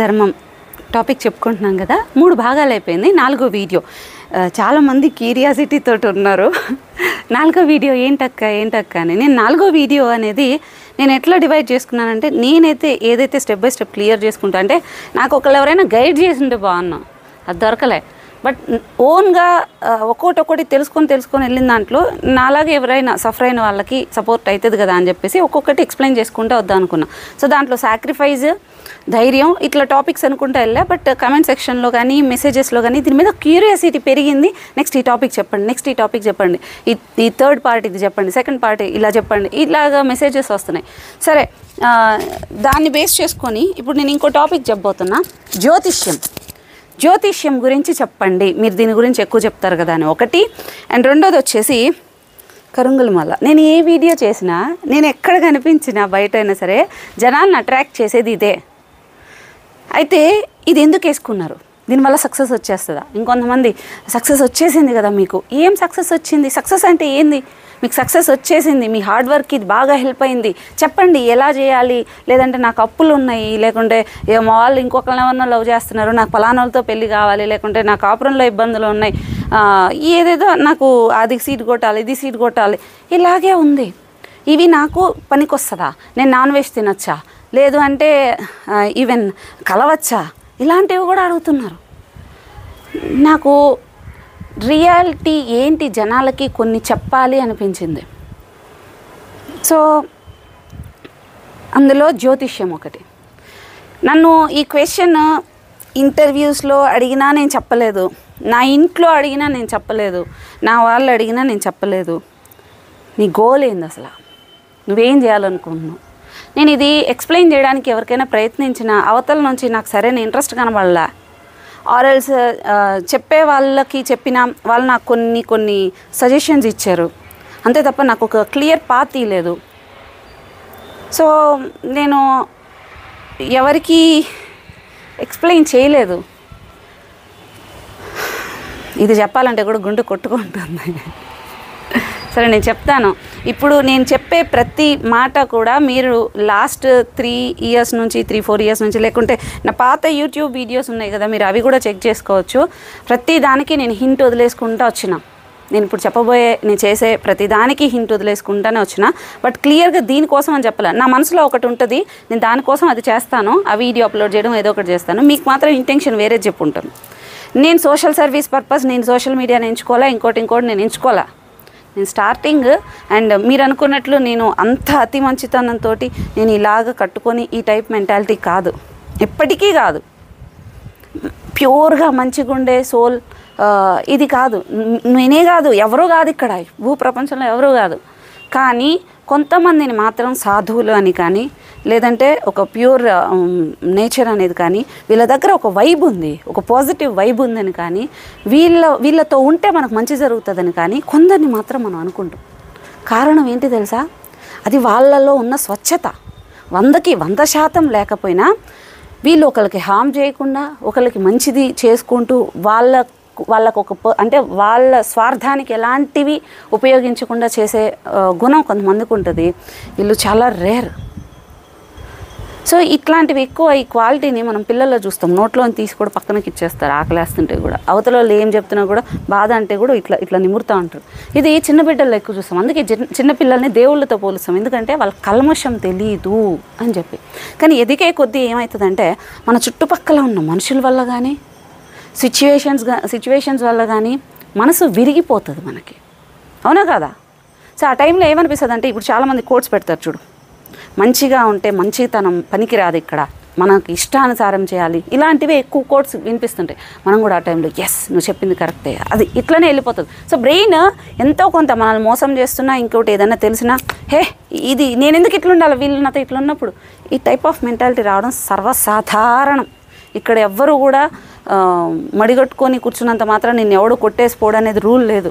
ధర్మం టాపిక్ చెప్పుకుంటున్నాం కదా, 3 భాగాలు అయిపోయింది. 4వ వీడియో. చాలామంది క్యూరియాసిటీ తోటి ఉన్నారు, 4వ వీడియో ఏంటక్క అని. నేను 4వ వీడియో అనేది నేను ఎట్లా డివైడ్ చేసుకున్నానంటే, నేనైతే ఏదైతే స్టెప్ బై స్టెప్ క్లియర్ చేసుకుంటా అంటే, నాకు ఒకళ్ళు ఎవరైనా గైడ్ చేసి ఉంటే బాగున్నా, అది దొరకలే. బట్ ఓన్గా ఒక్కొక్కటి తెలుసుకొని వెళ్ళిన దాంట్లో నాలాగే ఎవరైనా సఫర్ అయిన వాళ్ళకి సపోర్ట్ అవుతుంది కదా అని చెప్పేసి ఒక్కొక్కటి ఎక్స్ప్లెయిన్ చేసుకుంటూ వద్దాం అనుకున్నా. సో దాంట్లో సాక్రిఫైస్, ధైర్యం ఇట్లా టాపిక్స్ అనుకుంటా వెళ్ళా. బట్ కమెంట్ సెక్షన్లో కానీ మెసేజెస్లో కానీ దీని మీద క్యూరియాసిటీ పెరిగింది. నెక్స్ట్ ఈ టాపిక్ చెప్పండి, ఈ థర్డ్ పార్ట్ ఇది చెప్పండి, సెకండ్ పార్ట్ ఇలా చెప్పండి, ఇలాగా మెసేజెస్ వస్తున్నాయి. సరే, దాన్ని బేస్ చేసుకొని ఇప్పుడు నేను ఇంకో టాపిక్ చెప్పబోతున్నా. జ్యోతిష్యం గురించి చెప్పండి, మీరు దీని గురించి ఎక్కువ చెప్తారు కదా అని ఒకటి. అండ్ రెండోది వచ్చేసి కరుంగులమాల. నేను ఏ వీడియో చేసినా, నేను ఎక్కడ కనిపించినా బయట అయినా సరే జనాలను అట్రాక్ట్ చేసేది ఇదే. అయితే ఇది ఎందుకు వేసుకున్నారు? దీనివల్ల సక్సెస్ వచ్చేస్తుందా? ఇంకొంతమంది సక్సెస్ వచ్చేసింది కదా మీకు. ఏం సక్సెస్ వచ్చింది? సక్సెస్ అంటే ఏంది? మీకు సక్సెస్ వచ్చేసింది, మీ హార్డ్ వర్క్ ఇది బాగా హెల్ప్ అయింది, చెప్పండి ఎలా చేయాలి. లేదంటే నాకు అప్పులు ఉన్నాయి, లేకుంటే మా వాళ్ళు ఇంకొకరిని ఎవరినో లవ్ చేస్తున్నారు, నాకు పలానాలతో పెళ్ళి కావాలి, లేకుంటే నాకు కాపురంలో ఇబ్బందులు ఉన్నాయి, ఏదేదో నాకు అది సీట్ కొట్టాలి, ఇది సీట్ కొట్టాలి, ఇలాగే ఉంది. ఇవి నాకు పనికొస్తుందా? నేను నాన్ వెజ్ తినొచ్చా? లేదు అంటే ఈవెన్ కలవచ్చా? ఇలాంటివి కూడా అడుగుతున్నారు. నాకు రియాలిటీ ఏంటి జనాలకి కొన్ని చెప్పాలి అనిపించింది. సో అందులో జ్యోతిష్యం ఒకటి. నన్ను ఈ క్వశ్చన్ ఇంటర్వ్యూస్లో అడిగినా నేను చెప్పలేదు, నా ఇంట్లో అడిగినా నేను చెప్పలేదు, నా వాళ్ళు అడిగినా నేను చెప్పలేదు. నీ గోల్ ఏంది అసలు? నువ్వేం చేయాలనుకుంటున్నావు? నేను ఇది ఎక్స్ప్లెయిన్ చేయడానికి ఎవరికైనా ప్రయత్నించిన అవతల నుంచి నాకు సరైన ఇంట్రెస్ట్ కనబడలా. ఆర్ఎల్స్ చెప్పే వాళ్ళకి చెప్పిన వాళ్ళు నాకు కొన్ని సజెషన్స్ ఇచ్చారు, అంతే తప్ప నాకు ఒక క్లియర్ పాత్ లేదు. సో నేను ఎవరికి ఎక్స్ప్లెయిన్ చేయలేదు. ఇది చెప్పాలంటే కూడా గుండె కొట్టుకుంటుంది. సరే, నేను చెప్తాను. ఇప్పుడు నేను చెప్పే ప్రతి మాట కూడా మీరు లాస్ట్ 3-4 ఇయర్స్ నుంచి, లేకుంటే నా పాత యూట్యూబ్ వీడియోస్ ఉన్నాయి కదా, మీరు అవి కూడా చెక్ చేసుకోవచ్చు. ప్రతి దానికి నేను హింట్ వదిలేసుకుంటూ వచ్చిన. నేను ఇప్పుడు నేను చేసే ప్రతి దానికి హింట్ వదిలేసుకుంటానే వచ్చిన. బట్ క్లియర్గా దీనికోసం అని చెప్పలే. నా మనసులో ఒకటి ఉంటుంది, నేను దానికోసం అది చేస్తాను, ఆ వీడియో అప్లోడ్ చేయడం ఏదో ఒకటి చేస్తాను. మీకు మాత్రం ఇంటెన్షన్ వేరే చెప్పుంటాను. నేను సోషల్ సర్వీస్ పర్పస్, నేను సోషల్ మీడియాని ఎంచుకోవాలా, ఇంకోటి నేను ఎంచుకోవాలా. నేను స్టార్టింగ్ అండ్ మీరు అనుకున్నట్లు నేను అంత అతి మంచితనంతో నేను ఇలాగ కట్టుకొని ఈ టైప్ మెంటాలిటీ కాదు, ఎప్పటికీ కాదు. ప్యూర్గా మంచిగా ఉండే సోల్ ఇది కాదు, నేనే కాదు, ఎవరూ కాదు, ఇక్కడ భూ ప్రపంచంలో ఎవరూ కాదు. కానీ కొంతమందిని మాత్రం సాధువులు అని కానీ, లేదంటే ఒక ప్యూర్ నేచర్ అనేది కానీ, వీళ్ళ దగ్గర ఒక వైబ్ ఉంది, ఒక పాజిటివ్ వైబ్ ఉందని కానీ, వీళ్ళతో ఉంటే మనకు మంచి జరుగుతుందని కానీ కొందరిని మాత్రం మనం అనుకుంటాం. కారణం ఏంటి తెలుసా? అది వాళ్ళలో ఉన్న స్వచ్ఛత. 100కి 100% లేకపోయినా వీళ్ళు ఒకరికి హామ్ చేయకుండా, ఒకరికి మంచిది చేసుకుంటూ, వాళ్ళకు అంటే వాళ్ళ స్వార్థానికి ఎలాంటివి ఉపయోగించకుండా చేసే గుణం కొంతమందికి ఉంటుంది. వీళ్ళు చాలా రేర్. సో ఇట్లాంటివి ఎక్కువ. ఈ క్వాలిటీని మనం పిల్లల్లో చూస్తాం. నోట్లో తీసి కూడా పక్కనకి ఇచ్చేస్తారు, ఆకలేస్తుంటే కూడా. అవతల వాళ్ళు ఏం చెప్తున్నా కూడా, బాధ అంటే కూడా ఇట్లా నిమురుతూ ఉంటారు. ఇది చిన్న బిడ్డల్లో ఎక్కువ చూస్తాం. అందుకే చిన్న పిల్లల్ని దేవుళ్ళతో పోలుస్తాం, ఎందుకంటే వాళ్ళ కల్మషం తెలీదు అని చెప్పి. కానీ ఎదిగే కొద్దీ ఏమవుతుందంటే, మన చుట్టుపక్కల ఉన్న మనుషుల వల్ల కానీ, సిచ్యువేషన్స్ వల్ల కానీ మనసు విరిగిపోతుంది మనకి. అవునా కదా? సో ఆ టైంలో ఏమనిపిస్తుంది అంటే, ఇప్పుడు చాలామంది కోట్స్ పెడతారు చూడు, మంచిగా ఉంటే మంచితనం పనికిరాదు, ఇక్కడ మనకి ఇష్టానుసారం చేయాలి, ఇలాంటివే ఎక్కువ కోట్స్ వినిపిస్తుంటాయి. మనం కూడా ఆ టైంలో నువ్వు చెప్పింది కరెక్టే, అది ఇట్లనే వెళ్ళిపోతుంది. సో బ్రెయిన్ ఎంతో కొంత మనల్ని మోసం చేస్తున్నా, ఇంకోటి ఏదైనా తెలిసినా, ఇది నేను ఎందుకు ఇట్లా ఉండాలి, వీళ్ళు నాతో ఇట్లా ఉన్నప్పుడు, ఈ టైప్ ఆఫ్ మెంటాలిటీ రావడం సర్వసాధారణం. ఇక్కడ ఎవ్వరు కూడా మడిగట్టుకొని కూర్చున్నంత మాత్రం నిన్ను ఎవడు కొట్టేసిపోవడం అనేది రూల్ లేదు.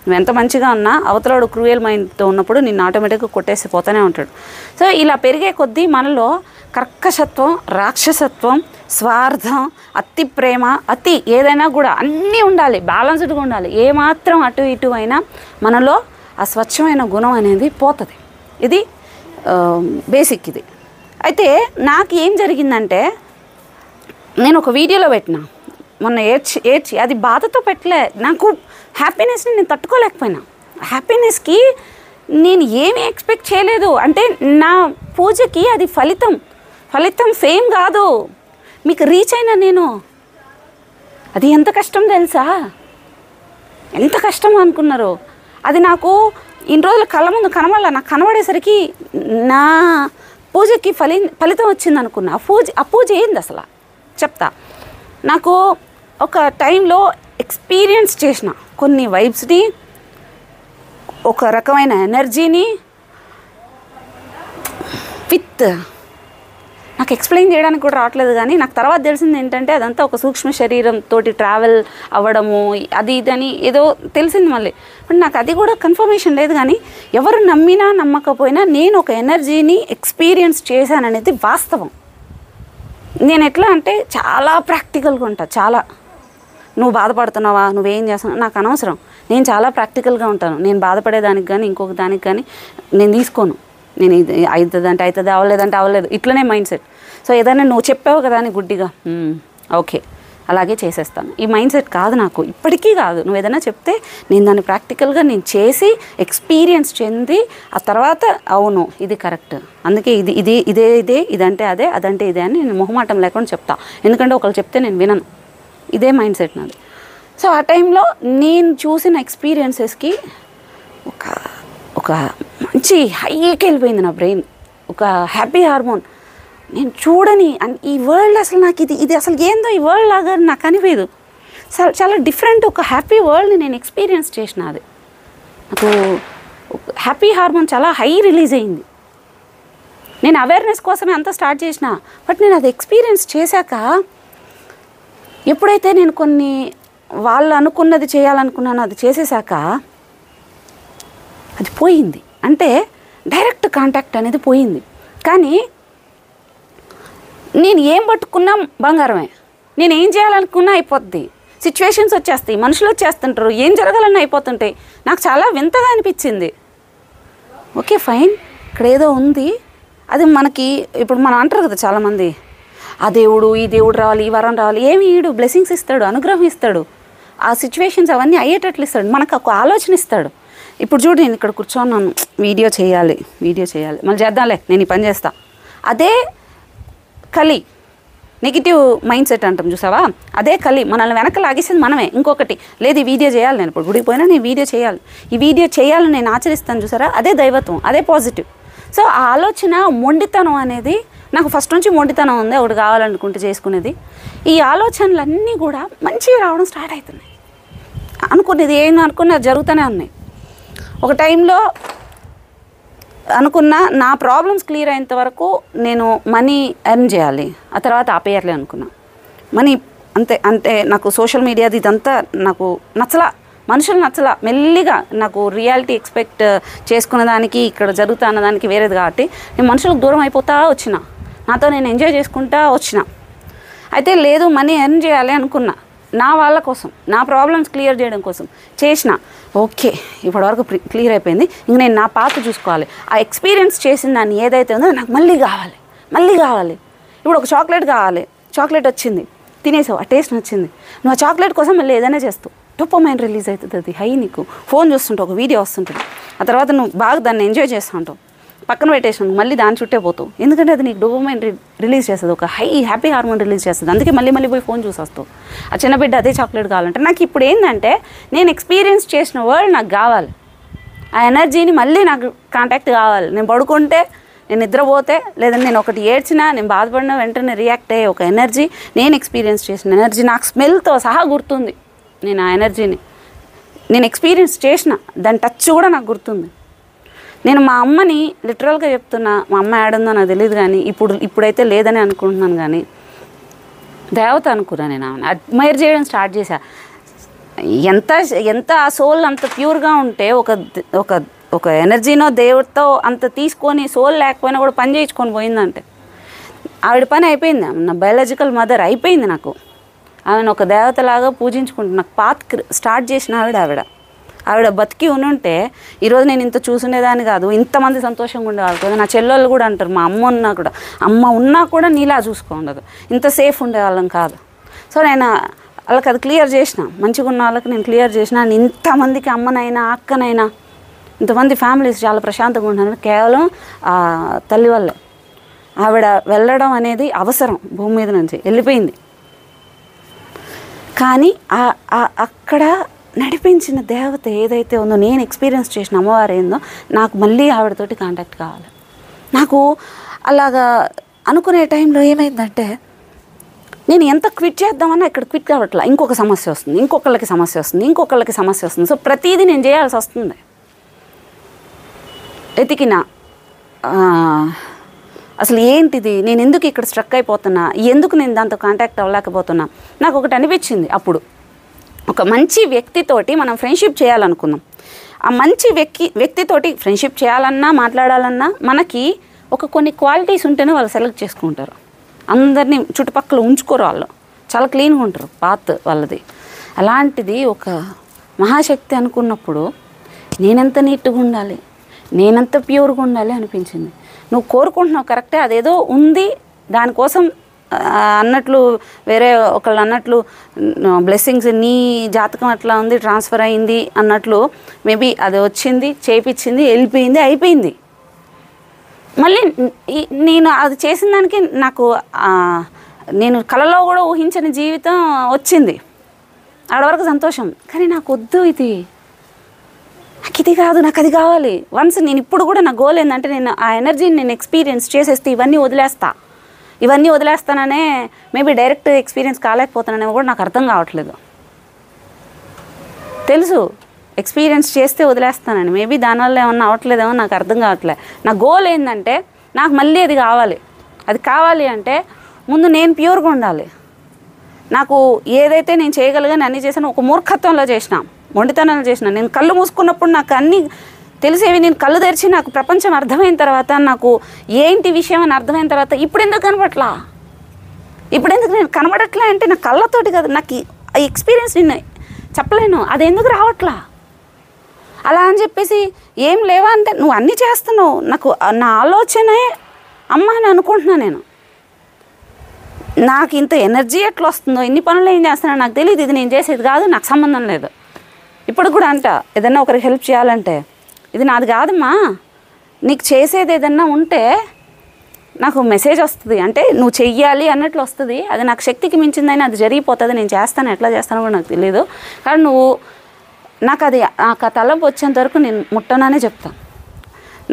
నువ్వు ఎంత మంచిగా ఉన్నా అవతలాడు క్రూయల్ మైండ్తో ఉన్నప్పుడు నిన్ను ఆటోమేటిక్గా కొట్టేసిపోతూనే ఉంటాడు. సో ఇలా పెరిగే కొద్దీ మనలో కర్కశత్వం, రాక్షసత్వం, స్వార్థం, అతి ప్రేమ, అతి ఏదైనా కూడా అన్నీ ఉండాలి, బ్యాలెన్స్డ్గా ఉండాలి. ఏమాత్రం అటు ఇటు అయినా మనలో ఆ స్వచ్ఛమైన గుణం అనేది పోతుంది. ఇది బేసిక్. ఇది అయితే నాకు ఏం జరిగిందంటే, నేను ఒక వీడియోలో పెట్టిన మొన్న ఏడ్చి అది బాధతో పెట్టలే, నాకు హ్యాపీనెస్ని నేను తట్టుకోలేకపోయినా. హ్యాపీనెస్కి నేను ఏమీ ఎక్స్పెక్ట్ చేయలేదు. అంటే నా పూజకి అది ఫలితం ఫేమ్ కాదు. మీకు రీచ్ అయినా నేను, అది ఎంత కష్టం తెలుసా, ఎంత కష్టం అనుకున్నారు. అది నాకు ఇన్ని రోజులు కళ్ళ ముందు కనబడాల, నాకు కనబడేసరికి నా పూజకి ఫలితం వచ్చింది అనుకున్నా. ఆ పూజ ఏంది అసలు చెప్తా. నాకు ఒక టైంలో ఎక్స్పీరియన్స్ చేసిన కొన్ని వైబ్స్ని, ఒక రకమైన ఎనర్జీని నాకు ఎక్స్ప్లెయిన్ చేయడానికి కూడా రావట్లేదు. కానీ నాకు తర్వాత తెలిసింది ఏంటంటే అదంతా ఒక సూక్ష్మ శరీరంతో ట్రావెల్ అవ్వడము, అది ఇదని ఏదో తెలిసింది మళ్ళీ. బట్ నాకు అది కూడా కన్ఫర్మేషన్ లేదు. కానీ ఎవరు నమ్మినా నమ్మకపోయినా నేను ఒక ఎనర్జీని ఎక్స్పీరియన్స్ చేశాననేది వాస్తవం. నేను ఎట్లా అంటే చాలా ప్రాక్టికల్గా ఉంటా. చాలా, నువ్వు బాధపడుతున్నావా, నువ్వేం చేస్తున్నావు నాకు అనవసరం. నేను చాలా ప్రాక్టికల్గా ఉంటాను. నేను బాధపడేదానికి కానీ ఇంకొక దానికి కానీ నేను తీసుకోను. నేను ఇది అవుతుందంటే అవుతుంది, అవ్వలేదంటే అవ్వలేదు, ఇట్లనే మైండ్ సెట్. సో ఏదైనా నువ్వు చెప్పావు కదా అని గుడ్డిగా ఓకే అలాగే చేసేస్తాను, ఈ మైండ్ సెట్ కాదు నాకు, ఇప్పటికీ కాదు. నువ్వు ఏదైనా చెప్తే నేను దాన్ని ప్రాక్టికల్గా నేను చేసి ఎక్స్పీరియన్స్ చెంది ఆ తర్వాత అవును ఇది కరెక్ట్, అందుకే ఇదంటే అదే, అదంటే ఇదే అని నేను మొహమాటం లేకుండా చెప్తా. ఎందుకంటే ఒకళ్ళు చెప్తే నేను వినను, ఇదే మైండ్ సెట్ నాది. సో ఆ టైంలో నేను చూసిన ఎక్స్పీరియన్సెస్కి ఒక మంచి హైకి వెళ్ళిపోయింది నా బ్రెయిన్, ఒక హ్యాపీ హార్మోన్. నేను చూడని ఈ వరల్డ్ అసలు నాకు ఇది అసలు ఏందో ఈ వరల్డ్ లాగా నాకు అనిపించదు. చాలా డిఫరెంట్ ఒక హ్యాపీ వరల్డ్ని నేను ఎక్స్పీరియన్స్ చేసిన. అది నాకు హ్యాపీ హార్మోన్ చాలా హై రిలీజ్ అయింది. నేను అవేర్నెస్ కోసమే అంతా స్టార్ట్ చేసిన. బట్ నేను అది ఎక్స్పీరియన్స్ చేశాక ఎప్పుడైతే నేను కొన్ని వాళ్ళు అనుకున్నది చేయాలనుకున్నానో అది చేసేసాక అది పోయింది. అంటే డైరెక్ట్ కాంటాక్ట్ అనేది పోయింది. కానీ నేను ఏం పట్టుకున్నా బంగారమే, నేను ఏం చేయాలనుకున్నా అయిపోద్ది. సిచ్యువేషన్స్ వచ్చేస్తాయి, మనుషులు వచ్చేస్తుంటారు, ఏం జరగాలన్నా అయిపోతుంటాయి. నాకు చాలా వింతగా అనిపించింది. ఓకే ఫైన్, ఇక్కడ ఏదో ఉంది. అది మనకి ఇప్పుడు మనం అంటారు కదా చాలామంది, ఆ దేవుడు ఈ దేవుడు రావాలి, ఈ వరం రావాలి. ఏమి ఈడు బ్లెస్సింగ్స్ ఇస్తాడు, అనుగ్రహం ఇస్తాడు, ఆ సిచ్యువేషన్స్ అవన్నీ అయ్యేటట్లు ఇస్తాడు, మనకు ఒక ఆలోచన ఇస్తాడు. ఇప్పుడు చూడు నేను ఇక్కడ కూర్చోన్నాను, వీడియో చేయాలి మళ్ళీ చేద్దాంలే, నేను ఈ పని చేస్తా. అదే కలి, నెగిటివ్ మైండ్ సెట్ అంటాం చూసావా, అదే కలి మనల్ని వెనక లాగేసింది మనమే. ఇంకొకటి లేదు, ఈ వీడియో చేయాలి, నేను ఇప్పుడు గుడికి పోయినా నేను వీడియో చేయాలి, ఈ వీడియో చేయాలని నేను ఆచరిస్తాను చూసారా, అదే దైవత్వం, అదే పాజిటివ్. సో ఆ ఆలోచన మొండితనం అనేది నాకు ఫస్ట్ నుంచి మొండితనం ఉంది, ఒకటి కావాలనుకుంటే చేసుకునేది. ఈ ఆలోచనలన్నీ కూడా మంచిగా రావడం స్టార్ట్ అవుతున్నాయి. అనుకునేది ఏం అనుకున్నా జరుగుతూనే ఉన్నాయి. ఒక టైంలో అనుకున్నా నా ప్రాబ్లమ్స్ క్లియర్ అయ్యేంత వరకు నేను మనీ ఎర్న్ చేయాలి, ఆ తర్వాత ఆపేయాలి అనుకున్నా. మనీ అంతే నాకు సోషల్ మీడియాది ఇదంతా నాకు నచ్చలా, మనుషులు నచ్చలా. మెల్లిగా నాకు రియాలిటీ ఎక్స్పెక్ట్ చేసుకున్న దానికి ఇక్కడ జరుగుతా అన్నదానికి వేరేది కాబట్టి నేను మనుషులకు దూరం అయిపోతా వచ్చిన, నాతో నేను ఎంజాయ్ చేసుకుంటా వచ్చిన. అయితే లేదు మనీ ఎర్న్ చేయాలి అనుకున్నా, నా వాళ్ళ కోసం, నా ప్రాబ్లమ్స్ క్లియర్ చేయడం కోసం చేసిన. ఓకే ఇప్పటివరకు క్లియర్ అయిపోయింది, ఇంక నేను నా పాత చూసుకోవాలి. ఆ ఎక్స్పీరియన్స్ చేసిన దాన్ని ఏదైతే ఉందో నాకు మళ్ళీ కావాలి. ఇప్పుడు ఒక చాక్లెట్ కావాలి, చాక్లెట్ వచ్చింది, తినేసావు, ఆ టేస్ట్ నచ్చింది, నువ్వు ఆ చాక్లెట్ కోసం మళ్ళీ ఏదైనా చేస్తావు, డోపమైన్ రిలీజ్ అవుతుంది. అది హై, నీకు ఫోన్ చూస్తుంటావు, ఒక వీడియో వస్తుంటుంది, ఆ తర్వాత నువ్వు బాగా దాన్ని ఎంజాయ్ చేస్తూ ఉంటావు, పక్కన పెట్టేసాను మళ్ళీ దాని చుట్టే పోతావు. ఎందుకంటే అది నీకు డోపమైన్ రిలీజ్ చేస్తుంది, ఒక హ్యాపీ హార్మోన్ రిలీజ్ చేస్తుంది. అందుకే మళ్ళీ పోయి ఫోన్ చూసేస్తావు. ఆ చిన్న బిడ్డ అదే చాక్లెట్ కావాలంటే నాకు ఇప్పుడు ఏంటంటే నేను ఎక్స్పీరియన్స్ చేసిన వరల్డ్ నాకు కావాలి, ఆ ఎనర్జీని మళ్ళీ నాకు కాంటాక్ట్ కావాలి. నేను పడుకుంటే, నేను నిద్రపోతే, లేదంటే నేను ఒకటి ఏడ్చినా, నేను బాధపడినా వెంటనే రియాక్ట్ అయ్యే ఒక ఎనర్జీ, నేను ఎక్స్పీరియన్స్ చేసిన ఎనర్జీ నాకు స్మెల్తో సహా గుర్తుంది. నేను ఆ ఎనర్జీని నేను ఎక్స్పీరియన్స్ చేసిన, దాని టచ్ కూడా నాకు గుర్తుంది. నేను మా అమ్మని లిటరల్గా చెప్తున్నా, మా అమ్మ ఏడుందో నాకు తెలియదు, కానీ ఇప్పుడైతే లేదని అనుకుంటున్నాను. కానీ దేవత అనుకున్నా, నేను ఆమెను అడ్మైర్ చేయడం స్టార్ట్ చేశా. ఎంత ఆ సోల్ అంత ప్యూర్గా ఉంటే ఒక ఎనర్జీనో దేవుడితో అంత తీసుకొని సోల్ లేకపోయినా కూడా పని చేయించుకొని పోయిందంటే ఆవిడ పని అయిపోయింది. నా బయాలజికల్ మదర్ అయిపోయింది. నాకు ఆమెను ఒక దేవతలాగా పూజించుకుంటున్నా, నాకు పాత్ స్టార్ట్ చేసిన ఆవిడ. ఆవిడ బతికి ఉంటే ఈరోజు నేను ఇంత చూసుండేదాన్ని కాదు, ఇంతమంది సంతోషంగా ఉండేవాళ్ళు కదా. నా చెల్లెళ్ళు కూడా అంటారు, మా అమ్మ ఉన్నా కూడా నీలా చూసుకోండదు, ఇంత సేఫ్ ఉండేవాళ్ళం కాదు. సో నేను వాళ్ళకి అది క్లియర్ చేసిన, మంచిగా ఉన్న వాళ్ళకి నేను క్లియర్ చేసిన. ఇంతమందికి అమ్మనైనా అక్కనైనా ఇంతమంది ఫ్యామిలీస్ చాలా ప్రశాంతంగా ఉంటున్నారు కేవలం తల్లి వల్లే. ఆవిడ వెళ్ళడం అనేది అవసరం, భూమి మీద నుంచి వెళ్ళిపోయింది. కానీ అక్కడ నడిపించిన దేవత ఏదైతే ఉందో, నేను ఎక్స్పీరియన్స్ చేసిన అమ్మవారు ఏందో, నాకు మళ్ళీ ఆవిడతోటి కాంటాక్ట్ కావాలి. నాకు అలాగా అనుకునే టైంలో ఏమైందంటే, నేను ఎంత క్విట్ చేద్దామన్నా ఇక్కడ క్విట్ కావట్లా. ఇంకొక సమస్య వస్తుంది, ఇంకొకళ్ళకి సమస్య వస్తుంది. సో ప్రతిదీ నేను చేయాల్సి వస్తుంది. ఎతికినా అసలు ఏంటిది, నేను ఎందుకు ఇక్కడ స్ట్రక్ అయిపోతున్నా, ఎందుకు నేను దాంతో కాంటాక్ట్ అవ్వలేకపోతున్నా. నాకు ఒకటి అనిపించింది అప్పుడు, ఒక మంచి వ్యక్తితోటి మనం ఫ్రెండ్షిప్ చేయాలనుకుందాం. ఆ మంచి వ్యక్తితోటి ఫ్రెండ్షిప్ చేయాలన్నా మాట్లాడాలన్నా మనకి కొన్ని క్వాలిటీస్ ఉంటేనే వాళ్ళు సెలెక్ట్ చేసుకుంటారు. అందరినీ చుట్టుపక్కల ఉంచుకోరు, వాళ్ళు చాలా క్లీన్గా ఉంటారు, పాత్ వాళ్ళది. అలాంటిది ఒక మహాశక్తి అనుకున్నప్పుడు నేనెంత నీట్గా ఉండాలి, నేనంత ప్యూర్గా ఉండాలి అనిపించింది. నువ్వు కోరుకుంటున్నావు కరెక్టే, అదేదో ఉంది దానికోసం అన్నట్లు, వేరే ఒకళ్ళు అన్నట్లు బ్లెస్సింగ్స్ నీ జాతకం అట్లా ఉంది, ట్రాన్స్ఫర్ అయింది అన్నట్లు మేబీ అది వచ్చింది, చేయించింది, వెళ్ళిపోయింది, అయిపోయింది. మళ్ళీ నేను అది చేసిన దానికి నాకు నేను కలలో కూడా ఊహించని జీవితం వచ్చింది. ఆడ వరకు సంతోషం. కానీ నాకు వద్దు, నాకు ఇది కాదు, నాకు అది కావాలి. వన్స్ నేను ఇప్పుడు కూడా నా గోల్ ఏంటంటే, నేను ఆ ఎనర్జీని నేను ఎక్స్పీరియన్స్ చేసేస్తే ఇవన్నీ వదిలేస్తాననే మేబీ డైరెక్ట్ ఎక్స్పీరియన్స్ కాలేకపోతాననేవి కూడా నాకు అర్థం కావట్లేదు. తెలుసు ఎక్స్పీరియన్స్ చేస్తే వదిలేస్తానని, మేబీ దానివల్ల ఏమన్నా అవ్వట్లేదేమో నాకు అర్థం కావట్లేదు. నా గోల్ ఏంటంటే, నాకు మళ్ళీ అది కావాలి అంటే ముందు నేను ప్యూర్గా ఉండాలి. నాకు ఏదైతే నేను చేయగలిగాను అన్నీ చేశాను, ఒక మూర్ఖత్వంలో చేసిన, మొండితనంలో చేసిన. నేను కళ్ళు మూసుకున్నప్పుడు నాకు అన్నీ తెలిసేవి, నేను కళ్ళు తెరిచి నాకు ప్రపంచం అర్థమైన తర్వాత, నాకు ఏంటి విషయం అని అర్థమైన తర్వాత, ఇప్పుడు ఎందుకు నేను కనబడట్లే అంటే నా కళ్ళతోటి కదా, నాకు ఆ ఎక్స్పీరియన్స్ నిన్న చెప్పలేను, అది ఎందుకు రావట్లా. అలా అని చెప్పేసి ఏం లేవా అంటే, నువ్వు అన్నీ చేస్తున్నావు, నాకు నా ఆలోచనే అమ్మ అని అనుకుంటున్నా. నాకు ఇంత ఎనర్జీ ఎట్లా వస్తుందో, ఇన్ని పనులు ఏం చేస్తున్నానో నాకు తెలియదు, ఇది నేను చేసేది కాదు, నాకు సంబంధం లేదు. ఇప్పుడు కూడా ఏదన్నా ఒకరికి హెల్ప్ చేయాలంటే, ఇది నాది కాదమ్మా, నీకు చేసేది ఏదన్నా ఉంటే నాకు మెసేజ్ వస్తుంది, అంటే నువ్వు చెయ్యాలి అన్నట్లు వస్తుంది. అది నాకు శక్తికి మించిందని అది జరిగిపోతుంది, నేను చేస్తాను, ఎట్లా చేస్తానో కూడా నాకు తెలియదు. కానీ నాకు ఆ తలంపు వచ్చేంత వరకు నేను ముట్టననే చెప్తాను.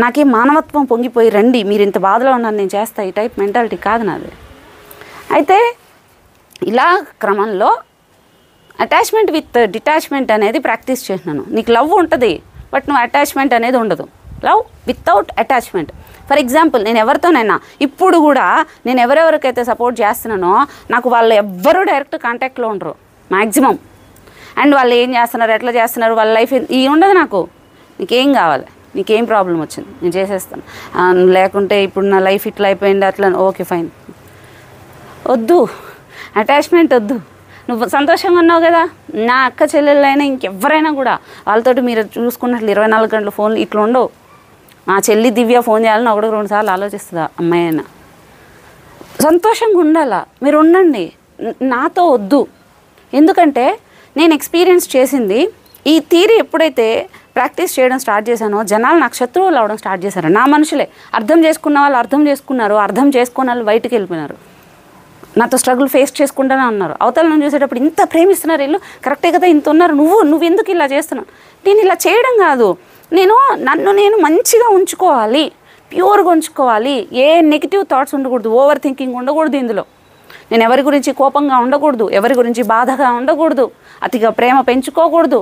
నాకే మానవత్వం పొంగిపోయి, రండి మీరు ఇంత బాధలో ఉన్నారు, నేను చేస్తా, ఈ టైప్ మెంటాలిటీ కాదు నాది. అయితే ఇలా క్రమంలో అటాచ్మెంట్ విత్ డిటాచ్మెంట్ అనేది ప్రాక్టీస్ చేసినాను. నీకు లవ్ ఉంటుంది, బట్ నువ్వు అటాచ్మెంట్ అనేది ఉండదు. Love without attachment. For example, నేను ఎవరితోనైనా ఇప్పుడు కూడా నేను ఎవరెవరికైతే సపోర్ట్ చేస్తున్నానో, నాకు వాళ్ళు ఎవ్వరూ డైరెక్ట్ కాంటాక్ట్లో ఉండరు మ్యాక్సిమం. అండ్ వాళ్ళు ఏం చేస్తున్నారు, ఎట్లా చేస్తున్నారు, వాళ్ళ లైఫ్ ఇది ఉండదు. నాకు నీకేం కావాలి, నీకేం ప్రాబ్లం వచ్చింది, నేను చేసేస్తాను. లేకుంటే ఇప్పుడు నా లైఫ్ ఇట్లా అయిపోయింది అట్లా, ఓకే ఫైన్, వద్దు అటాచ్మెంట్ వద్దు. నువ్వు సంతోషంగా ఉన్నావు కదా, నా అక్క చెల్లెళ్ళైనా ఇంకెవరైనా కూడా వాళ్ళతోటి మీరు చూసుకున్నట్లు 24 గంటలు ఫోన్లు ఇట్లా ఉండవు. మా చెల్లి దివ్య ఫోన్ చేయాలని 1-2 సార్లు ఆలోచిస్తుందా అమ్మాయి అయినా. సంతోషంగా ఉండాలా, మీరు ఉండండి, నాతో వద్దు. ఎందుకంటే నేను ఎక్స్పీరియన్స్ చేసింది, ఈ థియరీ ఎప్పుడైతే ప్రాక్టీస్ చేయడం స్టార్ట్ చేశానో, జనాలు నాకు శత్రువులు అవడం స్టార్ట్ చేశారు. నా మనుషులే, అర్థం చేసుకున్న వాళ్ళు అర్థం చేసుకున్నారు, అర్థం చేసుకున్న వాళ్ళు బయటకు వెళ్ళిపోయినారు, నాతో స్ట్రగుల్ ఫేస్ చేసుకుంటూనే ఉన్నారు. అవతల నుంచి చూసేటప్పుడు ఇంత ప్రేమిస్తున్నారు వీళ్ళు, కరెక్టే కదా, ఇంత ఉన్నారు, నువ్వు ఎందుకు ఇలా చేస్తున్నావు. నేను ఇలా చేయడం కాదు, నన్ను నేను మంచిగా ఉంచుకోవాలి, ప్యూర్గా ఉంచుకోవాలి. ఏ నెగిటివ్ థాట్స్ ఉండకూడదు, ఓవర్ థింకింగ్ ఉండకూడదు. ఇందులో నేను ఎవరి గురించి కోపంగా ఉండకూడదు, ఎవరి గురించి బాధగా ఉండకూడదు, అతిగా ప్రేమ పెంచుకోకూడదు,